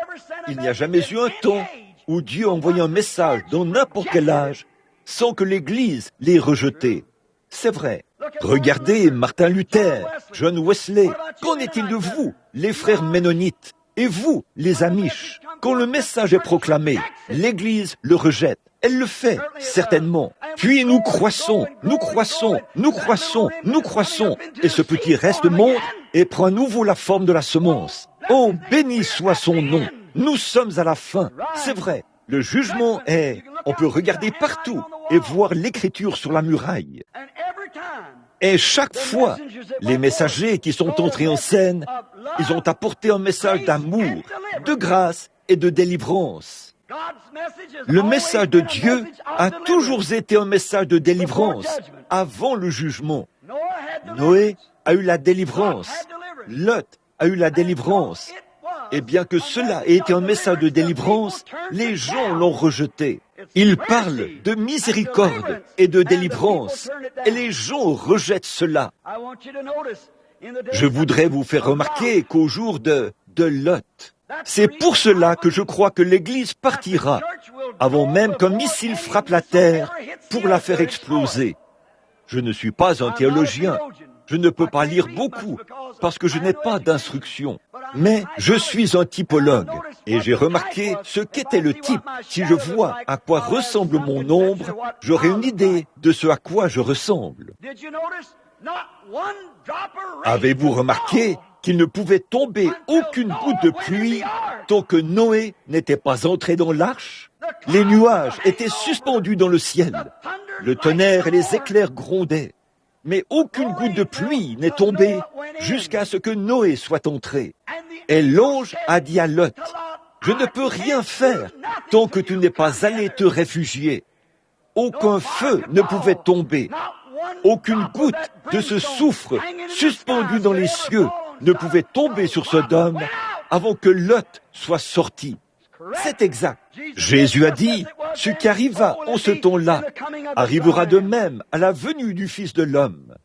il n'y a jamais eu un temps où Dieu envoyait un message dans n'importe quel âge sans que l'Église l'ait rejeté. C'est vrai. Regardez Martin Luther, John Wesley. Qu'en est-il de vous, les frères ménonites? Et vous, les Amish? Quand le message est proclamé, l'Église le rejette. Elle le fait, certainement. Puis nous croissons, nous croissons, nous croissons, nous croissons. Et ce petit reste monte et prend à nouveau la forme de la semence. Oh, béni soit son nom. Nous sommes à la fin. C'est vrai. Le jugement est... On peut regarder partout et voir l'écriture sur la muraille. Et chaque fois, les messagers qui sont entrés en scène, ils ont apporté un message d'amour, de grâce et de délivrance. Le message de Dieu a toujours été un message de délivrance avant le jugement. Noé a eu la délivrance. Lot a eu la délivrance. Et bien que cela ait été un message de délivrance, les gens l'ont rejeté. Il parle de miséricorde et de délivrance, et les gens rejettent cela. Je voudrais vous faire remarquer qu'au jour de Lot, c'est pour cela que je crois que l'Église partira, avant même qu'un missile frappe la terre pour la faire exploser. Je ne suis pas un théologien, je ne peux pas lire beaucoup, parce que je n'ai pas d'instruction. Mais je suis un typologue, et j'ai remarqué ce qu'était le type. Si je vois à quoi ressemble mon ombre, j'aurai une idée de ce à quoi je ressemble. Avez-vous remarqué qu'il ne pouvait tomber aucune goutte de pluie tant que Noé n'était pas entré dans l'arche? Les nuages étaient suspendus dans le ciel. Le tonnerre et les éclairs grondaient. Mais aucune goutte de pluie n'est tombée jusqu'à ce que Noé soit entré. Et l'ange a dit à Lot, « Je ne peux rien faire tant que tu n'es pas allé te réfugier. » Aucun feu ne pouvait tomber. Aucune goutte de ce soufre suspendu dans les cieux ne pouvait tomber sur Sodome avant que Lot soit sorti. C'est exact. Jésus a dit, ce qui arriva en ce temps-là arrivera de même à la venue du Fils de l'homme.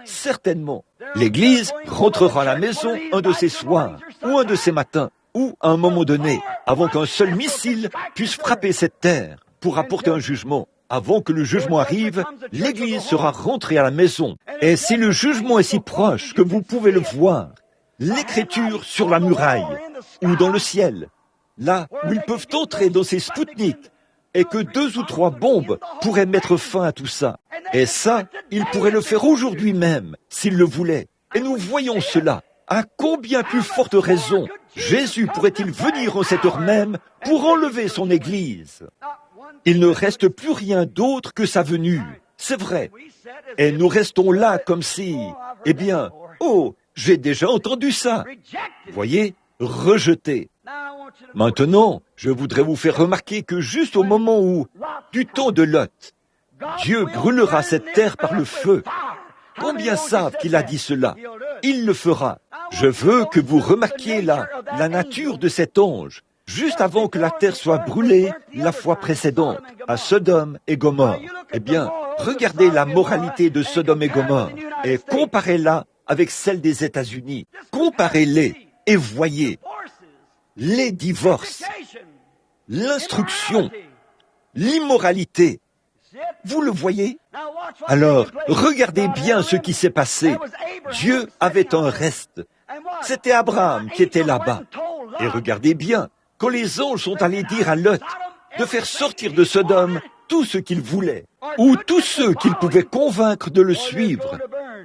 Certainement, l'Église rentrera à la maison un de ces soirs, ou un de ces matins, ou à un moment donné, avant qu'un seul missile puisse frapper cette terre pour apporter un jugement. Avant que le jugement arrive, l'Église sera rentrée à la maison. Et si le jugement est si proche que vous pouvez le voir, l'écriture sur la muraille ou dans le ciel, là où ils peuvent entrer dans ces Spoutniks, et que 2 ou 3 bombes pourraient mettre fin à tout ça. Et ça, ils pourraient le faire aujourd'hui même, s'ils le voulaient. Et nous voyons cela. À combien plus forte raison Jésus pourrait-il venir en cette heure même pour enlever son Église? Il ne reste plus rien d'autre que sa venue. C'est vrai. Et nous restons là comme si... Eh bien, oh, j'ai déjà entendu ça. Voyez, rejeté. Maintenant, je voudrais vous faire remarquer que juste au moment où, du temps de Lot, Dieu brûlera cette terre par le feu. Combien savent qu'il a dit cela? Il le fera. Je veux que vous remarquiez la nature de cet ange, juste avant que la terre soit brûlée la fois précédente, à Sodome et Gomorrhe. Eh bien, regardez la moralité de Sodome et Gomorrhe et comparez-la avec celle des États-Unis. Comparez-les et voyez les divorces, l'instruction, l'immoralité. Vous le voyez? Alors, regardez bien ce qui s'est passé. Dieu avait un reste. C'était Abraham qui était là-bas. Et regardez bien, quand les anges sont allés dire à Lot de faire sortir de Sodome tout ce qu'il voulait, ou tous ceux qu'il pouvait convaincre de le suivre,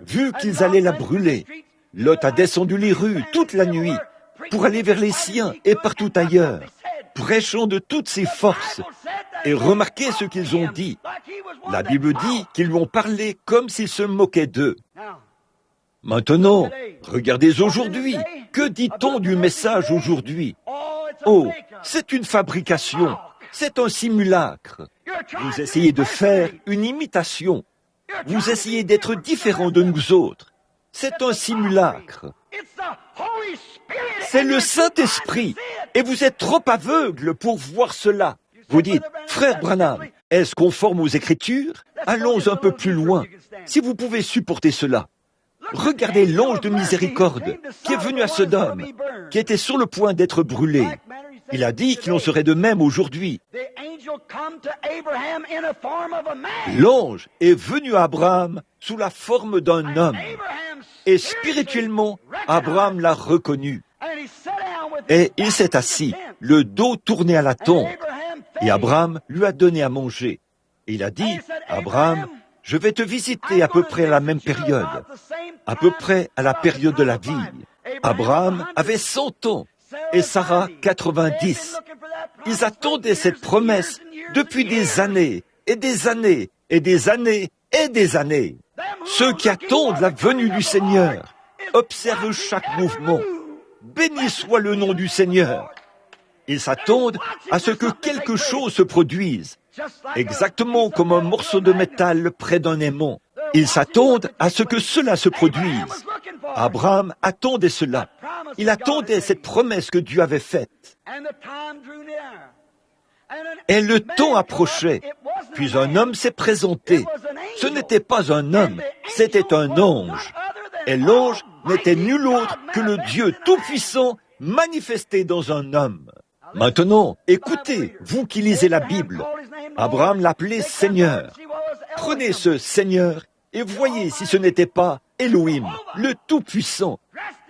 vu qu'ils allaient la brûler, Lot a descendu les rues toute la nuit pour aller vers les siens et partout ailleurs, prêchant de toutes ses forces. Et remarquez ce qu'ils ont dit. La Bible dit qu'ils lui ont parlé comme s'ils se moquaient d'eux. Maintenant, regardez aujourd'hui. Que dit-on du message aujourd'hui? Oh, c'est une fabrication. C'est un simulacre. Vous essayez de faire une imitation. Vous essayez d'être différent de nous autres. C'est un simulacre. C'est le Saint-Esprit. Et vous êtes trop aveugle pour voir cela. Vous dites, frère Branham, est-ce conforme aux Écritures? Allons un peu plus loin. Si vous pouvez supporter cela. Regardez l'ange de miséricorde qui est venu à Sodome, qui était sur le point d'être brûlé. Il a dit qu'il en serait de même aujourd'hui. L'ange est venu à Abraham sous la forme d'un homme. Et spirituellement, Abraham l'a reconnu. Et il s'est assis, le dos tourné à la tente. Et Abraham lui a donné à manger. Et il a dit, Abraham, je vais te visiter à peu près à la même période, à peu près à la période de la vie. Abraham avait 100 ans et Sarah 90. Ils attendaient cette promesse depuis des années et des années et des années et des années. Ceux qui attendent la venue du Seigneur observent chaque mouvement. Béni soit le nom du Seigneur. Ils s'attendent à ce que quelque chose se produise, exactement comme un morceau de métal près d'un aimant. Ils s'attendent à ce que cela se produise. Abraham attendait cela. Il attendait cette promesse que Dieu avait faite. Et le temps approchait. Puis un homme s'est présenté. Ce n'était pas un homme, c'était un ange. Et l'ange n'était nul autre que le Dieu Tout-Puissant manifesté dans un homme. Maintenant, écoutez, vous qui lisez la Bible, Abraham l'appelait Seigneur. Prenez ce Seigneur et voyez si ce n'était pas Elohim, le Tout-Puissant,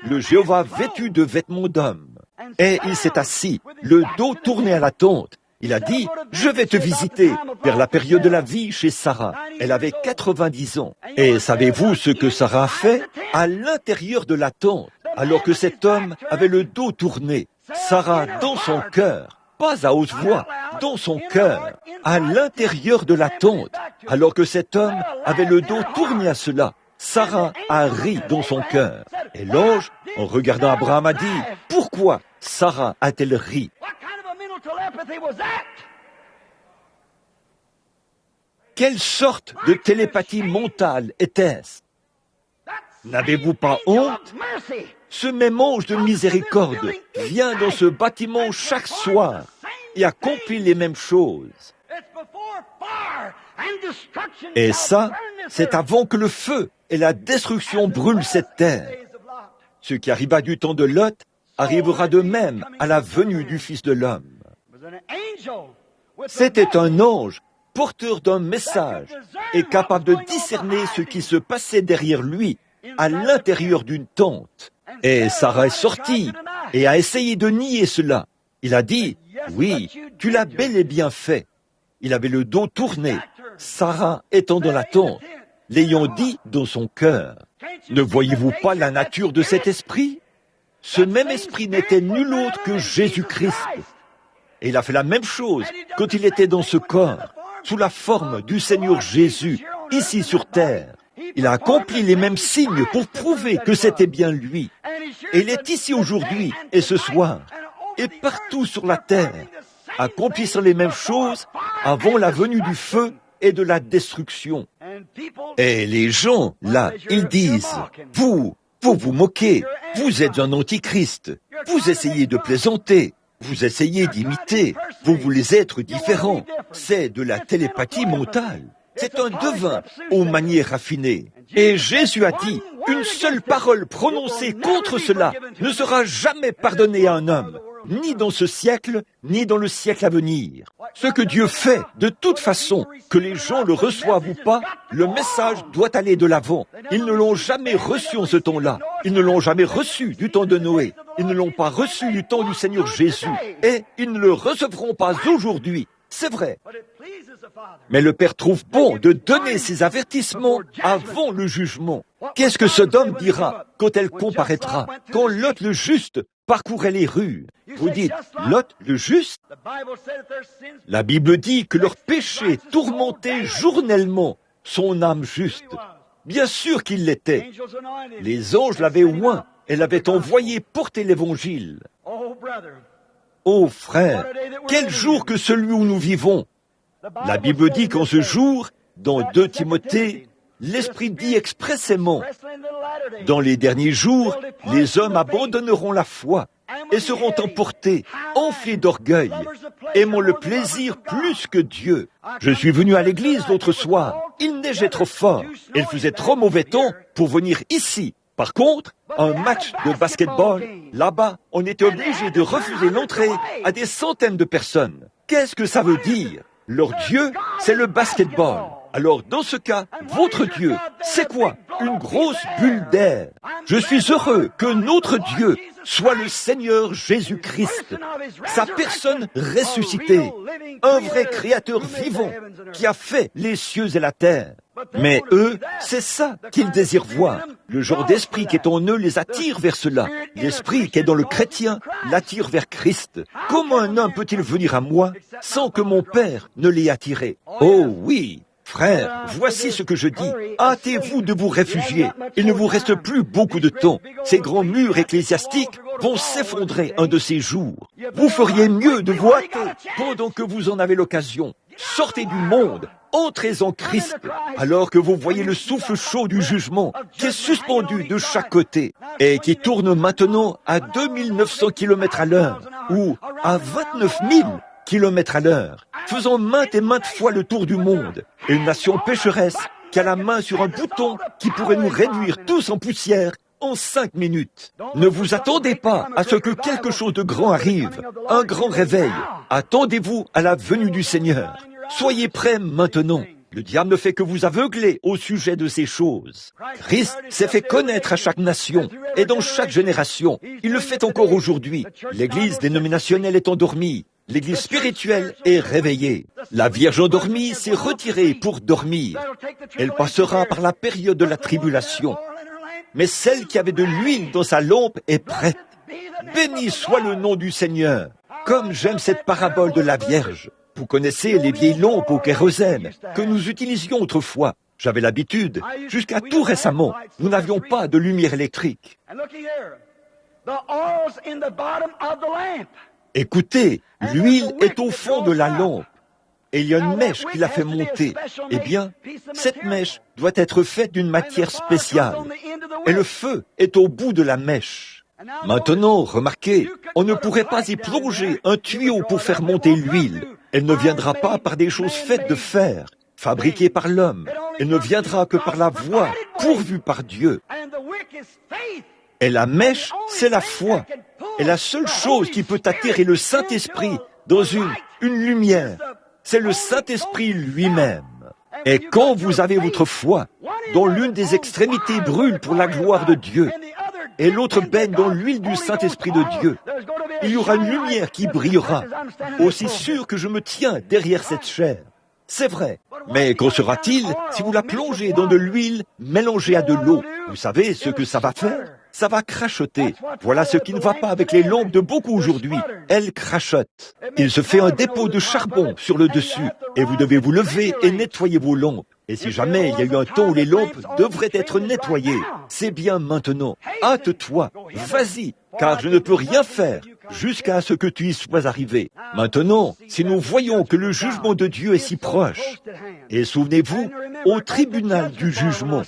le Jéhovah vêtu de vêtements d'homme. Et il s'est assis, le dos tourné à la tente. Il a dit, je vais te visiter vers la période de la vie chez Sarah. Elle avait 90 ans. Et savez-vous ce que Sarah a fait? À l'intérieur de la tente, alors que cet homme avait le dos tourné, Sarah, dans son cœur, pas à haute voix, dans son cœur, à l'intérieur de la tente, alors que cet homme avait le dos tourné à cela, Sarah a ri dans son cœur. Et l'ange, en regardant Abraham, a dit, pourquoi Sarah a-t-elle ri? Quelle sorte de télépathie mentale était-ce? N'avez-vous pas honte? Ce même ange de miséricorde vient dans ce bâtiment chaque soir et accomplit les mêmes choses. Et ça, c'est avant que le feu et la destruction brûlent cette terre. Ce qui arriva du temps de Lot arrivera de même à la venue du Fils de l'homme. C'était un ange porteur d'un message, est capable de discerner ce qui se passait derrière lui, à l'intérieur d'une tente. Et Sarah est sortie et a essayé de nier cela. Il a dit, oui, tu l'as bel et bien fait. Il avait le dos tourné, Sarah étant dans la tente, l'ayant dit dans son cœur. Ne voyez-vous pas la nature de cet esprit? Ce même esprit n'était nul autre que Jésus-Christ. Et il a fait la même chose quand il était dans ce corps, sous la forme du Seigneur Jésus, ici sur terre. Il a accompli les mêmes signes pour prouver que c'était bien lui. Et il est ici aujourd'hui et ce soir, et partout sur la terre, accomplissant les mêmes choses avant la venue du feu et de la destruction. Et les gens, là, ils disent, vous vous moquez, vous êtes un antichrist, vous essayez de plaisanter, vous essayez d'imiter, vous voulez être différent. C'est de la télépathie mentale. C'est un devin aux manières raffinées. Et Jésus a dit, une seule parole prononcée contre cela ne sera jamais pardonnée à un homme, ni dans ce siècle, ni dans le siècle à venir. Ce que Dieu fait, de toute façon, que les gens le reçoivent ou pas, le message doit aller de l'avant. Ils ne l'ont jamais reçu en ce temps-là. Ils ne l'ont jamais reçu du temps de Noé. Ils ne l'ont pas reçu du temps du Seigneur Jésus. Et ils ne le recevront pas aujourd'hui. C'est vrai. Mais le Père trouve bon de donner ses avertissements avant le jugement. Qu'est-ce que Sodome dira quand elle comparaîtra, quand Lot le juste parcourait les rues? Vous dites, Lot le juste? La Bible dit que leur péché tourmentait journellement son âme juste. Bien sûr qu'il l'était. Les anges l'avaient oint et l'avaient envoyé porter l'Évangile. Oh frère, quel jour que celui où nous vivons! La Bible dit qu'en ce jour, dans 2 Timothée, l'Esprit dit expressément, dans les derniers jours, les hommes abandonneront la foi et seront emportés, enflés d'orgueil, aimant le plaisir plus que Dieu. Je suis venu à l'église l'autre soir, il neigeait trop fort, et il faisait trop mauvais temps pour venir ici. Par contre, un match de basketball, là-bas, on était obligé de refuser l'entrée à des centaines de personnes. Qu'est-ce que ça veut dire? Leur Dieu, c'est le basketball. Alors, dans ce cas, votre Dieu, c'est quoi? Une grosse bulle d'air. Je suis heureux que notre Dieu soit le Seigneur Jésus-Christ, sa personne ressuscitée, un vrai créateur vivant qui a fait les cieux et la terre. Mais eux, c'est ça qu'ils désirent voir. Le genre d'esprit qui est en eux les attire vers cela. L'esprit qui est dans le chrétien l'attire vers Christ. Comment un homme peut-il venir à moi sans que mon Père ne l'ait attiré? Oh oui! Frères, voici ce que je dis. Hâtez-vous de vous réfugier. Il ne vous reste plus beaucoup de temps. Ces grands murs ecclésiastiques vont s'effondrer un de ces jours. Vous feriez mieux de vous hâter pendant que vous en avez l'occasion. Sortez du monde, entrez en Christ, alors que vous voyez le souffle chaud du jugement qui est suspendu de chaque côté et qui tourne maintenant à 2900 km à l'heure ou à 29 000 km à l'heure, faisant maintes et maintes fois le tour du monde. Et une nation pécheresse qui a la main sur un bouton qui pourrait nous réduire tous en poussière en 5 minutes. Ne vous attendez pas à ce que quelque chose de grand arrive, un grand réveil. Attendez-vous à la venue du Seigneur. Soyez prêts maintenant. Le diable ne fait que vous aveugler au sujet de ces choses. Christ s'est fait connaître à chaque nation et dans chaque génération. Il le fait encore aujourd'hui. L'Église dénominationnelle est endormie. L'Église spirituelle est réveillée. La Vierge endormie s'est retirée pour dormir. Elle passera par la période de la tribulation. Mais celle qui avait de l'huile dans sa lampe est prête. Béni soit le nom du Seigneur. Comme j'aime cette parabole de la Vierge. Vous connaissez les vieilles lampes au kérosène que nous utilisions autrefois. J'avais l'habitude. Jusqu'à tout récemment, nous n'avions pas de lumière électrique. Écoutez, l'huile est au fond de la lampe et il y a une mèche qui la fait monter. Eh bien, cette mèche doit être faite d'une matière spéciale et le feu est au bout de la mèche. Maintenant, remarquez, on ne pourrait pas y plonger un tuyau pour faire monter l'huile. Elle ne viendra pas par des choses faites de fer, fabriquées par l'homme. Elle ne viendra que par la voie pourvue par Dieu. Et la mèche, c'est la foi. Et la seule chose qui peut attirer le Saint-Esprit dans une lumière, c'est le Saint-Esprit lui-même. Et quand vous avez votre foi, dont l'une des extrémités brûle pour la gloire de Dieu, et l'autre baigne dans l'huile du Saint-Esprit de Dieu, il y aura une lumière qui brillera, aussi sûr que je me tiens derrière cette chair. C'est vrai. Mais qu'en sera-t-il si vous la plongez dans de l'huile mélangée à de l'eau? Vous savez ce que ça va faire? Ça va crachoter. Voilà ce qui ne va pas avec les lampes de beaucoup aujourd'hui. Elles crachotent. Il se fait un dépôt de charbon sur le dessus, et vous devez vous lever et nettoyer vos lampes. Et si jamais il y a eu un temps où les lampes devraient être nettoyées, c'est bien maintenant. Hâte-toi, vas-y, car je ne peux rien faire jusqu'à ce que tu y sois arrivé. Maintenant, si nous voyons que le jugement de Dieu est si proche, et souvenez-vous, au tribunal du jugement,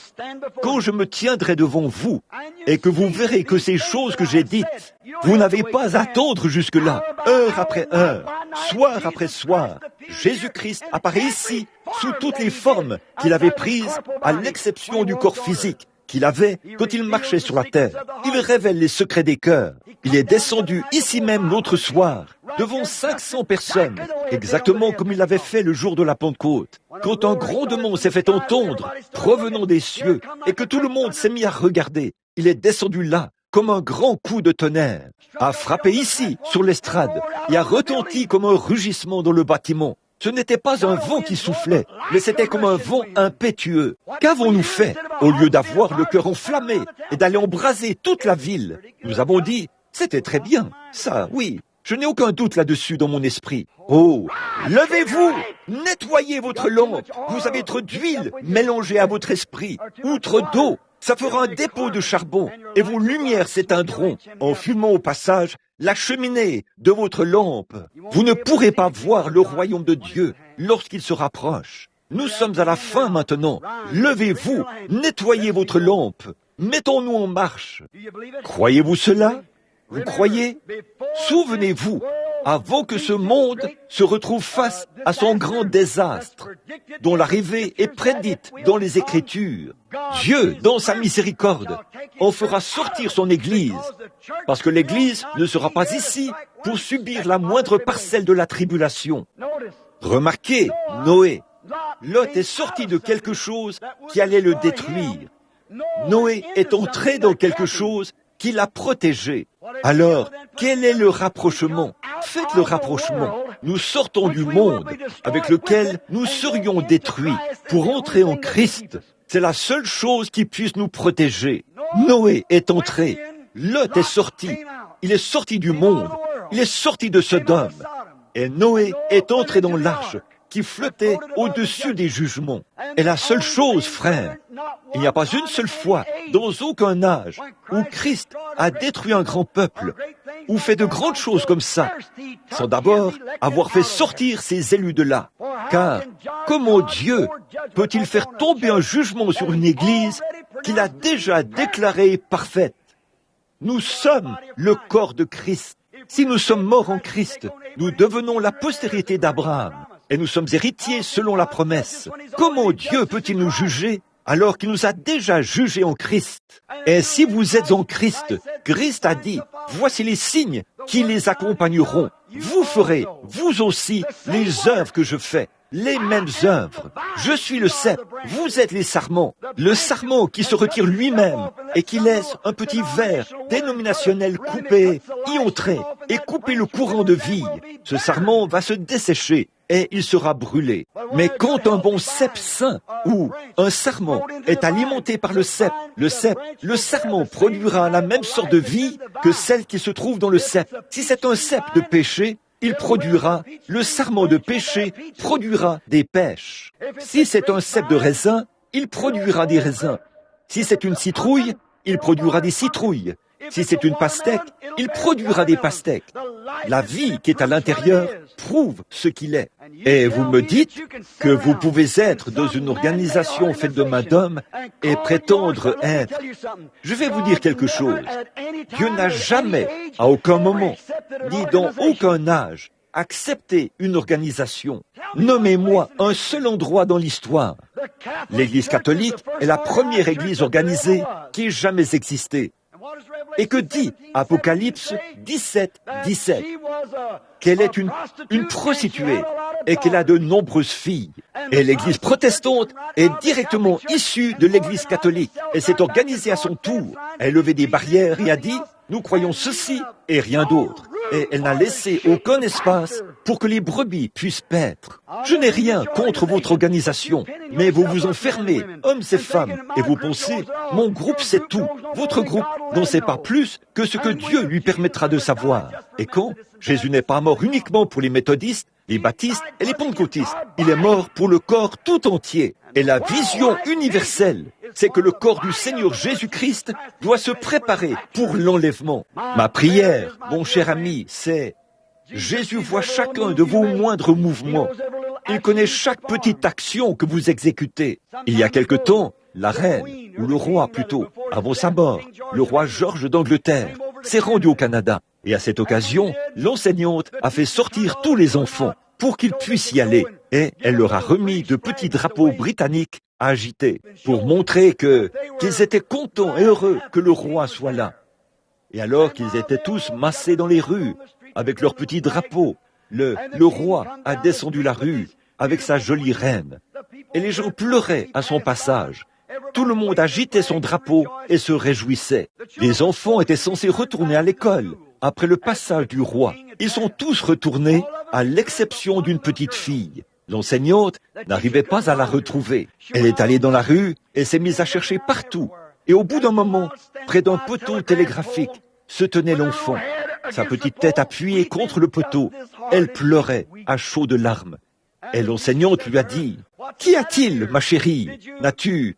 quand je me tiendrai devant vous, et que vous verrez que ces choses que j'ai dites, vous n'avez pas à attendre jusque-là, heure après heure, soir après soir. Jésus-Christ apparaît ici, sous toutes les formes qu'il avait prises, à l'exception du corps physique qu'il avait quand il marchait sur la terre. Il révèle les secrets des cœurs. Il est descendu ici même l'autre soir, devant 500 personnes, exactement comme il l'avait fait le jour de la Pentecôte, quand un grondement s'est fait entendre, provenant des cieux, et que tout le monde s'est mis à regarder. Il est descendu là, comme un grand coup de tonnerre, a frappé ici, sur l'estrade, et a retenti comme un rugissement dans le bâtiment. Ce n'était pas un vent qui soufflait, mais c'était comme un vent impétueux. Qu'avons-nous fait? Au lieu d'avoir le cœur enflammé et d'aller embraser toute la ville, nous avons dit, c'était très bien, ça, oui. Je n'ai aucun doute là-dessus dans mon esprit. Oh, levez-vous, nettoyez votre lampe. Vous avez trop d'huile mélangée à votre esprit, ou trop d'eau. Ça fera un dépôt de charbon, et vos lumières s'éteindront en fumant au passage la cheminée de votre lampe. Vous ne pourrez pas voir le royaume de Dieu lorsqu'il se rapproche. Nous sommes à la fin maintenant. Levez-vous, nettoyez votre lampe. Mettons-nous en marche. Croyez-vous cela? Vous croyez? Souvenez-vous, avant que ce monde se retrouve face à son grand désastre, dont l'arrivée est prédite dans les Écritures, Dieu, dans sa miséricorde, en fera sortir son Église, parce que l'Église ne sera pas ici pour subir la moindre parcelle de la tribulation. Remarquez, Noé, Lot est sorti de quelque chose qui allait le détruire. Noé est entré dans quelque chose qui l'a protégé. Alors, quel est le rapprochement? Faites le rapprochement. Nous sortons du monde avec lequel nous serions détruits pour entrer en Christ. C'est la seule chose qui puisse nous protéger. Noé est entré. Lot est sorti. Il est sorti du monde. Il est sorti de Sodome. Et Noé est entré dans l'arche qui flottait au-dessus des jugements. Et la seule chose, frère, il n'y a pas une seule fois, dans aucun âge, où Christ a détruit un grand peuple, ou fait de grandes choses comme ça, sans d'abord avoir fait sortir ses élus de là. Car comment Dieu peut-il faire tomber un jugement sur une Église qu'il a déjà déclarée parfaite? Nous sommes le corps de Christ. Si nous sommes morts en Christ, nous devenons la postérité d'Abraham. Et nous sommes héritiers selon la promesse. Comment Dieu peut-il nous juger alors qu'il nous a déjà jugés en Christ? Et si vous êtes en Christ, Christ a dit, voici les signes qui les accompagneront. Vous ferez, vous aussi, les œuvres que je fais. Les mêmes œuvres. Je suis le cep, vous êtes les sarments. Le sarment qui se retire lui-même et qui laisse un petit verre dénominationnel coupé, y entrer et couper le courant de vie. Ce sarment va se dessécher et il sera brûlé. Mais quand un bon cep sain ou un sarment est alimenté par le sarment produira la même sorte de vie que celle qui se trouve dans le cep. Si c'est un cep de péché, le sarment de péché produira des pêches. Si c'est un cep de raisin, il produira des raisins. Si c'est une citrouille, il produira des citrouilles. Si c'est une pastèque, il produira des pastèques. La vie qui est à l'intérieur prouve ce qu'il est. Et vous me dites que vous pouvez être dans une organisation faite de main d'homme et prétendre être. Je vais vous dire quelque chose. Dieu n'a jamais, à aucun moment, ni dans aucun âge, accepté une organisation. Nommez-moi un seul endroit dans l'histoire. L'Église catholique est la première Église organisée qui ait jamais existé. Et que dit Apocalypse 17, 17? Qu'elle est une prostituée et qu'elle a de nombreuses filles. Et l'Église protestante est directement issue de l'Église catholique. Elle s'est organisée à son tour. Elle a levé des barrières et a dit « Nous croyons ceci et rien d'autre ». Et elle n'a laissé aucun espace pour que les brebis puissent paître. Je n'ai rien contre votre organisation, mais vous vous enfermez, hommes et femmes, et vous pensez, mon groupe sait tout. Votre groupe n'en sait pas plus que ce que Dieu lui permettra de savoir. Et quand Jésus n'est pas mort uniquement pour les méthodistes, les baptistes et les pentecôtistes, il est mort pour le corps tout entier. Et la vision universelle, c'est que le corps du Seigneur Jésus-Christ doit se préparer pour l'enlèvement. Ma prière, mon cher ami, c'est Jésus voit chacun de vos moindres mouvements. Il connaît chaque petite action que vous exécutez. Il y a quelque temps, la reine, ou le roi plutôt, avant sa mort, le roi George d'Angleterre, s'est rendu au Canada. Et à cette occasion, l'enseignante a fait sortir tous les enfants pour qu'ils puissent y aller. Et elle leur a remis de petits drapeaux britanniques à agiter pour montrer qu'ils étaient contents et heureux que le roi soit là. Et alors qu'ils étaient tous massés dans les rues avec leurs petits drapeaux, le roi a descendu la rue avec sa jolie reine. Et les gens pleuraient à son passage. Tout le monde agitait son drapeau et se réjouissait. Les enfants étaient censés retourner à l'école après le passage du roi. Ils sont tous retournés, à l'exception d'une petite fille. L'enseignante n'arrivait pas à la retrouver. Elle est allée dans la rue et s'est mise à chercher partout. Et au bout d'un moment, près d'un poteau télégraphique, se tenait l'enfant, sa petite tête appuyée contre le poteau. Elle pleurait à chaudes larmes. Et l'enseignante lui a dit « Qu'y a-t-il, ma chérie? N'as-tu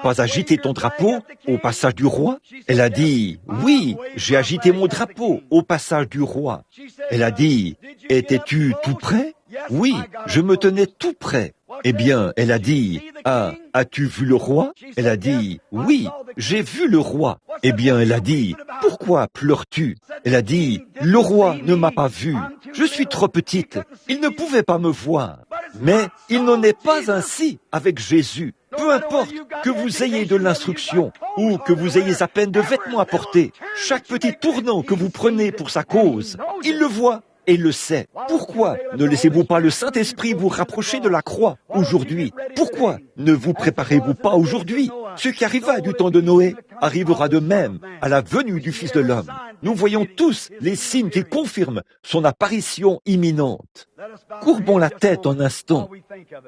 pas agité ton drapeau au passage du roi ?» Elle a dit « Oui, j'ai agité mon drapeau au passage du roi. » Elle a dit « Étais-tu tout près ?»« Oui, je me tenais tout près. » Eh bien, elle a dit « Ah, as-tu vu le roi ?» Elle a dit « Oui, j'ai vu le roi. » Eh bien, elle a dit « Pourquoi pleures-tu » Elle a dit « Le roi ne m'a pas vu. Je suis trop petite. Il ne pouvait pas me voir. » Mais il n'en est pas ainsi avec Jésus. Peu importe que vous ayez de l'instruction ou que vous ayez à peine de vêtements à porter, chaque petit tournant que vous prenez pour sa cause, il le voit et il le sait. Pourquoi ne laissez-vous pas le Saint-Esprit vous rapprocher de la croix aujourd'hui? Pourquoi ne vous préparez-vous pas aujourd'hui? Ce qui arriva du temps de Noé arrivera de même à la venue du Fils de l'homme. Nous voyons tous les signes qui confirment son apparition imminente. Courbons la tête un instant,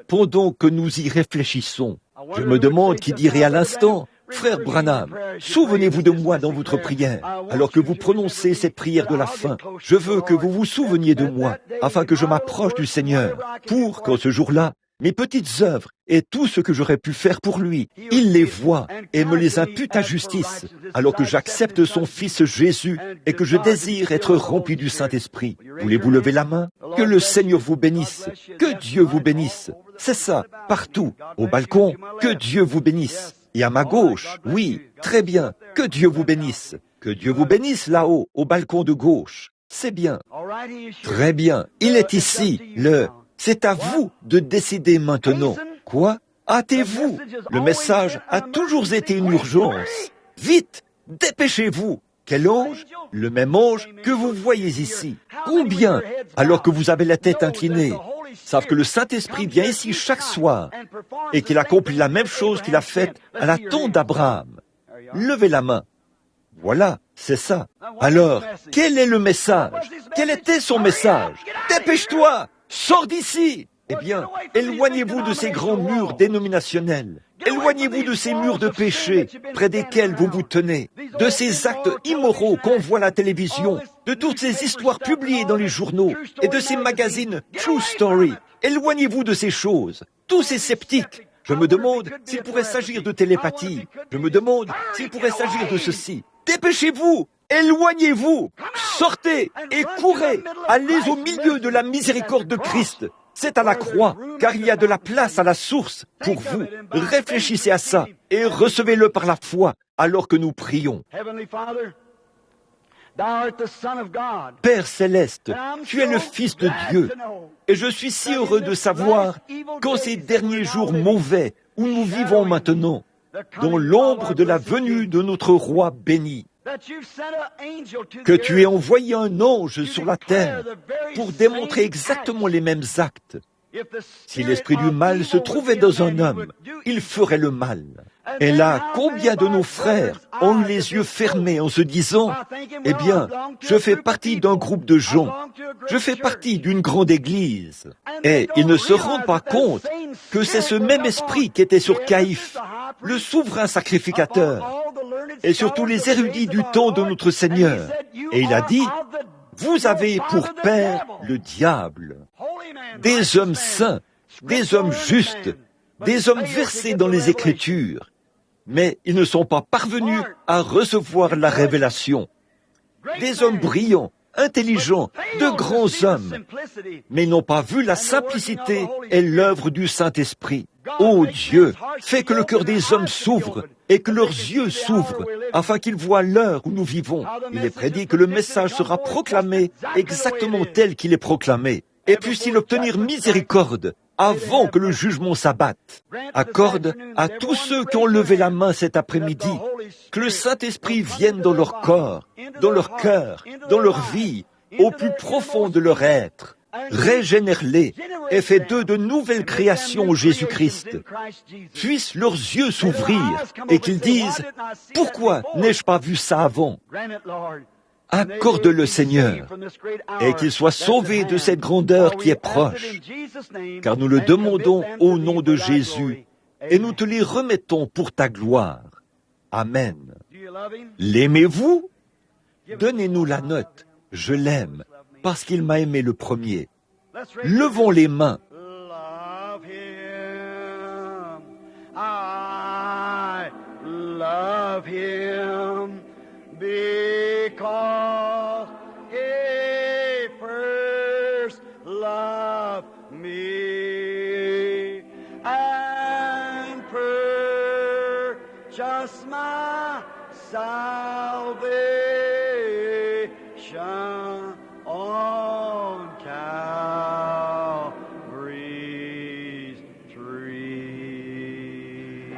pendant que nous y réfléchissons. Je me demande qui dirait à l'instant, « Frère Branham, souvenez-vous de moi dans votre prière, alors que vous prononcez cette prière de la fin. Je veux que vous vous souveniez de moi, afin que je m'approche du Seigneur, pour qu'en ce jour-là, mes petites œuvres et tout ce que j'aurais pu faire pour lui, il les voit et me les impute à justice, alors que j'accepte son Fils Jésus et que je désire être rempli du Saint-Esprit. Voulez-vous lever la main? Que le Seigneur vous bénisse, que Dieu vous bénisse. C'est ça, partout, au balcon, que Dieu vous bénisse. Et à ma gauche, oui, très bien, que Dieu vous bénisse. Que Dieu vous bénisse là-haut, au balcon de gauche. C'est bien. Très bien, il est ici, C'est à vous de décider maintenant. Quoi? Hâtez-vous. Le message a toujours été une urgence. Vite, dépêchez-vous. Quel ange? Le même ange que vous voyez ici. Combien, alors que vous avez la tête inclinée, savent que le Saint-Esprit vient ici chaque soir et qu'il accomplit la même chose qu'il a faite à la tombe d'Abraham? Levez la main. Voilà, c'est ça. Alors, quel est le message? Quel était son message? Dépêche-toi! Sors d'ici! Eh bien, éloignez-vous de ces grands murs dénominationnels. Éloignez-vous de ces murs de péché près desquels vous vous tenez, de ces actes immoraux qu'on voit à la télévision, de toutes ces histoires publiées dans les journaux et de ces magazines True Story. Éloignez-vous de ces choses. Tous ces sceptiques. Je me demande s'il pourrait s'agir de télépathie. Je me demande s'il pourrait s'agir de ceci. Dépêchez-vous! Éloignez-vous! Sortez et courez! Allez au milieu de la miséricorde de Christ. C'est à la croix, car il y a de la place à la source pour vous. Réfléchissez à ça et recevez-le par la foi alors que nous prions. Père céleste, tu es le Fils de Dieu, et je suis si heureux de savoir qu'en ces derniers jours mauvais où nous vivons maintenant, dans l'ombre de la venue de notre roi béni, que tu aies envoyé un ange sur la terre pour démontrer exactement les mêmes actes Si l'esprit du mal se trouvait dans un homme, il ferait le mal. Et là, combien de nos frères ont eu les yeux fermés en se disant, « Eh bien, je fais partie d'un groupe de gens, je fais partie d'une grande église. » Et ils ne se rendent pas compte que c'est ce même esprit qui était sur Caïphe, le souverain sacrificateur, et sur tous les érudits du temps de notre Seigneur. Et il a dit, « Vous avez pour père le diable. » Des hommes saints, des hommes justes, des hommes versés dans les Écritures, mais ils ne sont pas parvenus à recevoir la révélation. Des hommes brillants, intelligents, de grands hommes, mais ils n'ont pas vu la simplicité et l'œuvre du Saint-Esprit. Ô Dieu, fais que le cœur des hommes s'ouvre et que leurs yeux s'ouvrent, afin qu'ils voient l'heure où nous vivons. Il est prédit que le message sera proclamé exactement tel qu'il est proclamé. Et puisse-t-il obtenir miséricorde avant que le jugement s'abatte. Accorde à tous ceux qui ont levé la main cet après-midi que le Saint-Esprit vienne dans leur corps, dans leur cœur, dans leur vie, au plus profond de leur être. Régénère-les et fais d'eux de nouvelles créations en Jésus-Christ. Puissent leurs yeux s'ouvrir et qu'ils disent « Pourquoi n'ai-je pas vu ça avant ?» Accorde-le, Seigneur, et qu'ils soient sauvés de cette grandeur qui est proche, car nous le demandons au nom de Jésus, et nous te les remettons pour ta gloire. Amen. L'aimez-vous? Donnez-nous la note. Je l'aime, parce qu'il m'a aimé le premier. Levons les mains. I love him. Because he first loved me and purchased my salvation on Calvary's tree.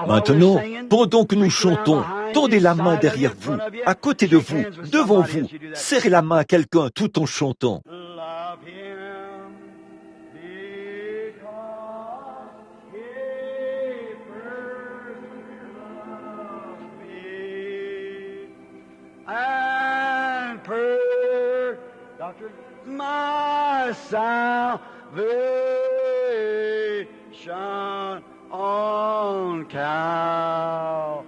Maintenant, pendant que nous chantons, tendez la main derrière vous, à côté de vous, devant vous, serrez la main à quelqu'un tout en chantant. My salvation on Calvary's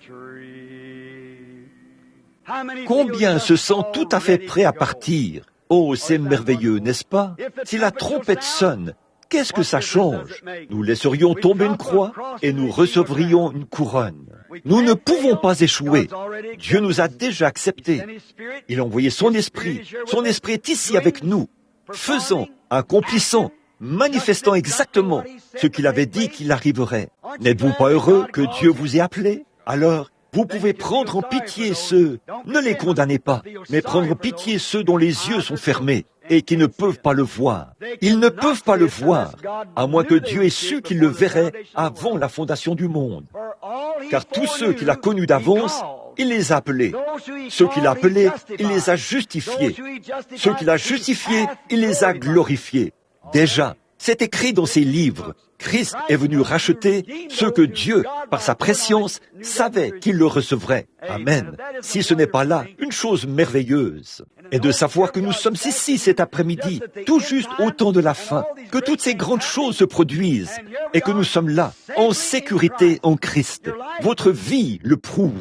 tree. Combien se sent tout à fait prêt à partir? Oh, c'est merveilleux, n'est-ce pas? Si la trompette sonne, qu'est-ce que ça change? Nous laisserions tomber une croix et nous recevrions une couronne. Nous ne pouvons pas échouer. Dieu nous a déjà acceptés. Il a envoyé son esprit. Son esprit est ici avec nous, faisant, accomplissant, manifestant exactement ce qu'il avait dit qu'il arriverait. N'êtes-vous pas heureux que Dieu vous ait appelé? Alors, vous pouvez prendre en pitié ceux, ne les condamnez pas, mais prendre en pitié ceux dont les yeux sont fermés et qui ne peuvent pas le voir. Ils ne peuvent pas le voir, à moins que Dieu ait su qu'il le verrait avant la fondation du monde. Car tous ceux qu'il a connus d'avance, il les a appelés. Ceux qu'il a appelés, il les a justifiés. Ceux qu'il a justifiés, il les a glorifiés. Déjà, c'est écrit dans ses livres. Christ est venu racheter ceux que Dieu, par sa prescience, savait qu'il le recevrait. Amen. Si ce n'est pas là, une chose merveilleuse est de savoir que nous sommes ici cet après-midi, tout juste au temps de la fin, que toutes ces grandes choses se produisent et que nous sommes là, en sécurité en Christ. Votre vie le prouve.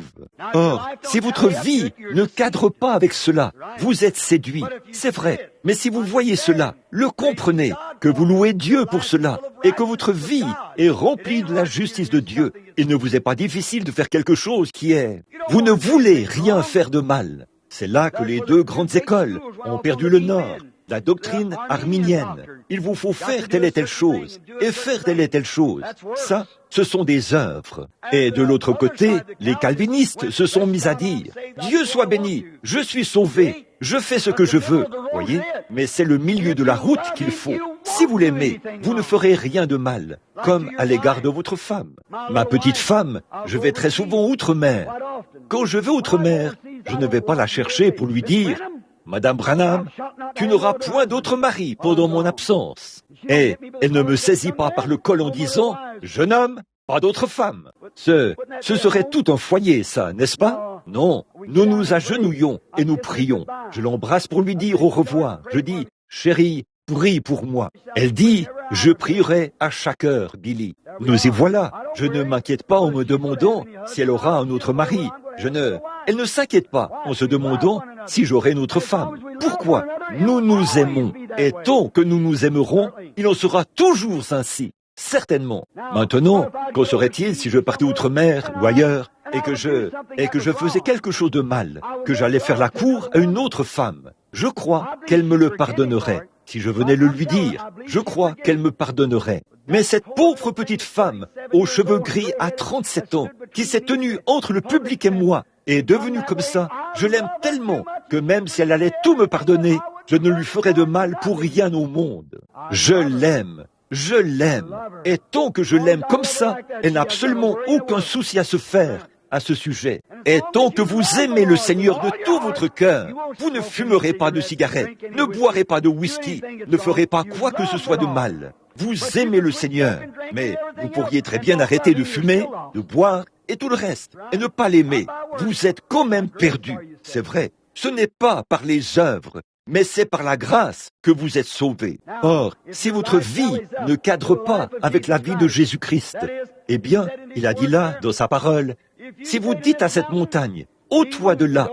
Or, si votre vie ne cadre pas avec cela, vous êtes séduit. C'est vrai. Mais si vous voyez cela, le comprenez, que vous louez Dieu pour cela, et que votre vie est remplie de la justice de Dieu, il ne vous est pas difficile de faire quelque chose qui est... Vous ne voulez rien faire de mal. C'est là que les deux grandes écoles ont perdu le nord, la doctrine arminienne. Il vous faut faire telle et telle chose, et faire telle et telle chose. Ça, ce sont des œuvres. Et de l'autre côté, les calvinistes se sont mis à dire, Dieu soit béni, je suis sauvé, je fais ce que je veux. Voyez? Mais c'est le milieu de la route qu'il faut. Si vous l'aimez, vous ne ferez rien de mal, comme à l'égard de votre femme. Ma petite femme, je vais très souvent outre-mer. Quand je vais outre-mer, je ne vais pas la chercher pour lui dire « Madame Branham, tu n'auras point d'autre mari pendant mon absence. » Et elle ne me saisit pas par le col en disant « Jeune homme, pas d'autre femme. » Ce serait tout un foyer, ça, n'est-ce pas? Non, nous nous agenouillons et nous prions. Je l'embrasse pour lui dire au revoir. Je dis « Chérie, prie pour moi. » Elle dit « Je prierai à chaque heure, Billy. » Nous y voilà. Je ne m'inquiète pas en me demandant si elle aura un autre mari. Elle ne s'inquiète pas en se demandant si j'aurai une autre femme. Pourquoi? Nous nous aimons. Et tant que nous nous aimerons, il en sera toujours ainsi. Certainement. Maintenant, qu'en serait-il si je partais outre-mer ou ailleurs et que je faisais quelque chose de mal, que j'allais faire la cour à une autre femme? Je crois qu'elle me le pardonnerait. Si je venais le lui dire, je crois qu'elle me pardonnerait. Mais cette pauvre petite femme, aux cheveux gris à 37 ans, qui s'est tenue entre le public et moi, est devenue comme ça, je l'aime tellement que même si elle allait tout me pardonner, je ne lui ferais de mal pour rien au monde. Je l'aime. Je l'aime. Et tant que je l'aime comme ça, elle n'a absolument aucun souci à se faire à ce sujet. Et tant que vous aimez le Seigneur de tout votre cœur, vous ne fumerez pas de cigarettes, ne boirez pas de whisky, ne ferez pas quoi que ce soit de mal. Vous aimez le Seigneur, mais vous pourriez très bien arrêter de fumer, de boire et tout le reste, et ne pas l'aimer. Vous êtes quand même perdu. C'est vrai, ce n'est pas par les œuvres, mais c'est par la grâce que vous êtes sauvés. Or, si votre vie ne cadre pas avec la vie de Jésus-Christ, eh bien, il a dit là, dans sa parole, si vous dites à cette montagne, ôte-toi de là,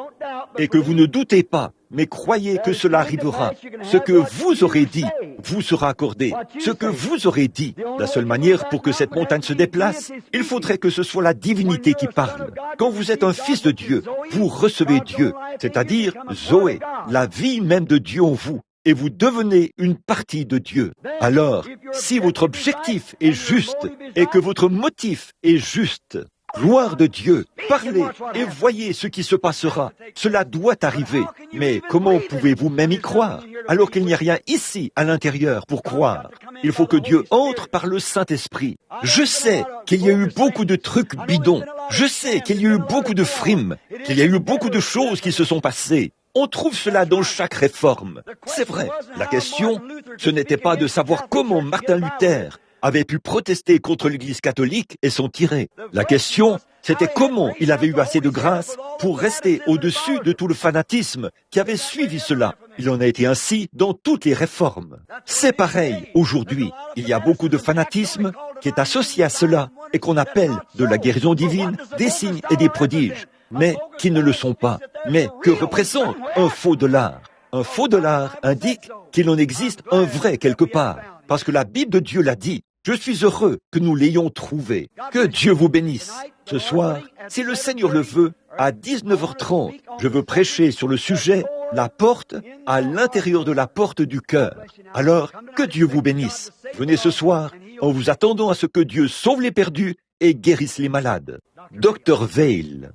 et que vous ne doutez pas, mais croyez que cela arrivera, ce que vous aurez dit vous sera accordé. Ce que vous aurez dit, la seule manière pour que cette montagne se déplace, il faudrait que ce soit la divinité qui parle. Quand vous êtes un fils de Dieu, vous recevez Dieu, c'est-à-dire Zoé, la vie même de Dieu en vous, et vous devenez une partie de Dieu. Alors, si votre objectif est juste et que votre motif est juste, gloire de Dieu, parlez et voyez ce qui se passera. Cela doit arriver. Mais comment pouvez-vous même y croire, alors qu'il n'y a rien ici, à l'intérieur, pour croire? Il faut que Dieu entre par le Saint-Esprit. Je sais qu'il y a eu beaucoup de trucs bidons. Je sais qu'il y a eu beaucoup de frimes, qu'il y a eu beaucoup de choses qui se sont passées. On trouve cela dans chaque réforme. C'est vrai. La question, ce n'était pas de savoir comment Martin Luther avait pu protester contre l'Église catholique et s'en tirer. La question, c'était comment il avait eu assez de grâce pour rester au-dessus de tout le fanatisme qui avait suivi cela. Il en a été ainsi dans toutes les réformes. C'est pareil aujourd'hui. Il y a beaucoup de fanatisme qui est associé à cela et qu'on appelle de la guérison divine, des signes et des prodiges, mais qui ne le sont pas. Mais que représente un faux dollar? Un faux dollar indique qu'il en existe un vrai quelque part, parce que la Bible de Dieu l'a dit. Je suis heureux que nous l'ayons trouvé. Que Dieu vous bénisse. Ce soir, si le Seigneur le veut, à 19h30, je veux prêcher sur le sujet « La porte à l'intérieur de la porte du cœur ». Alors, que Dieu vous bénisse. Venez ce soir en vous attendant à ce que Dieu sauve les perdus et guérisse les malades. Dr. Vail.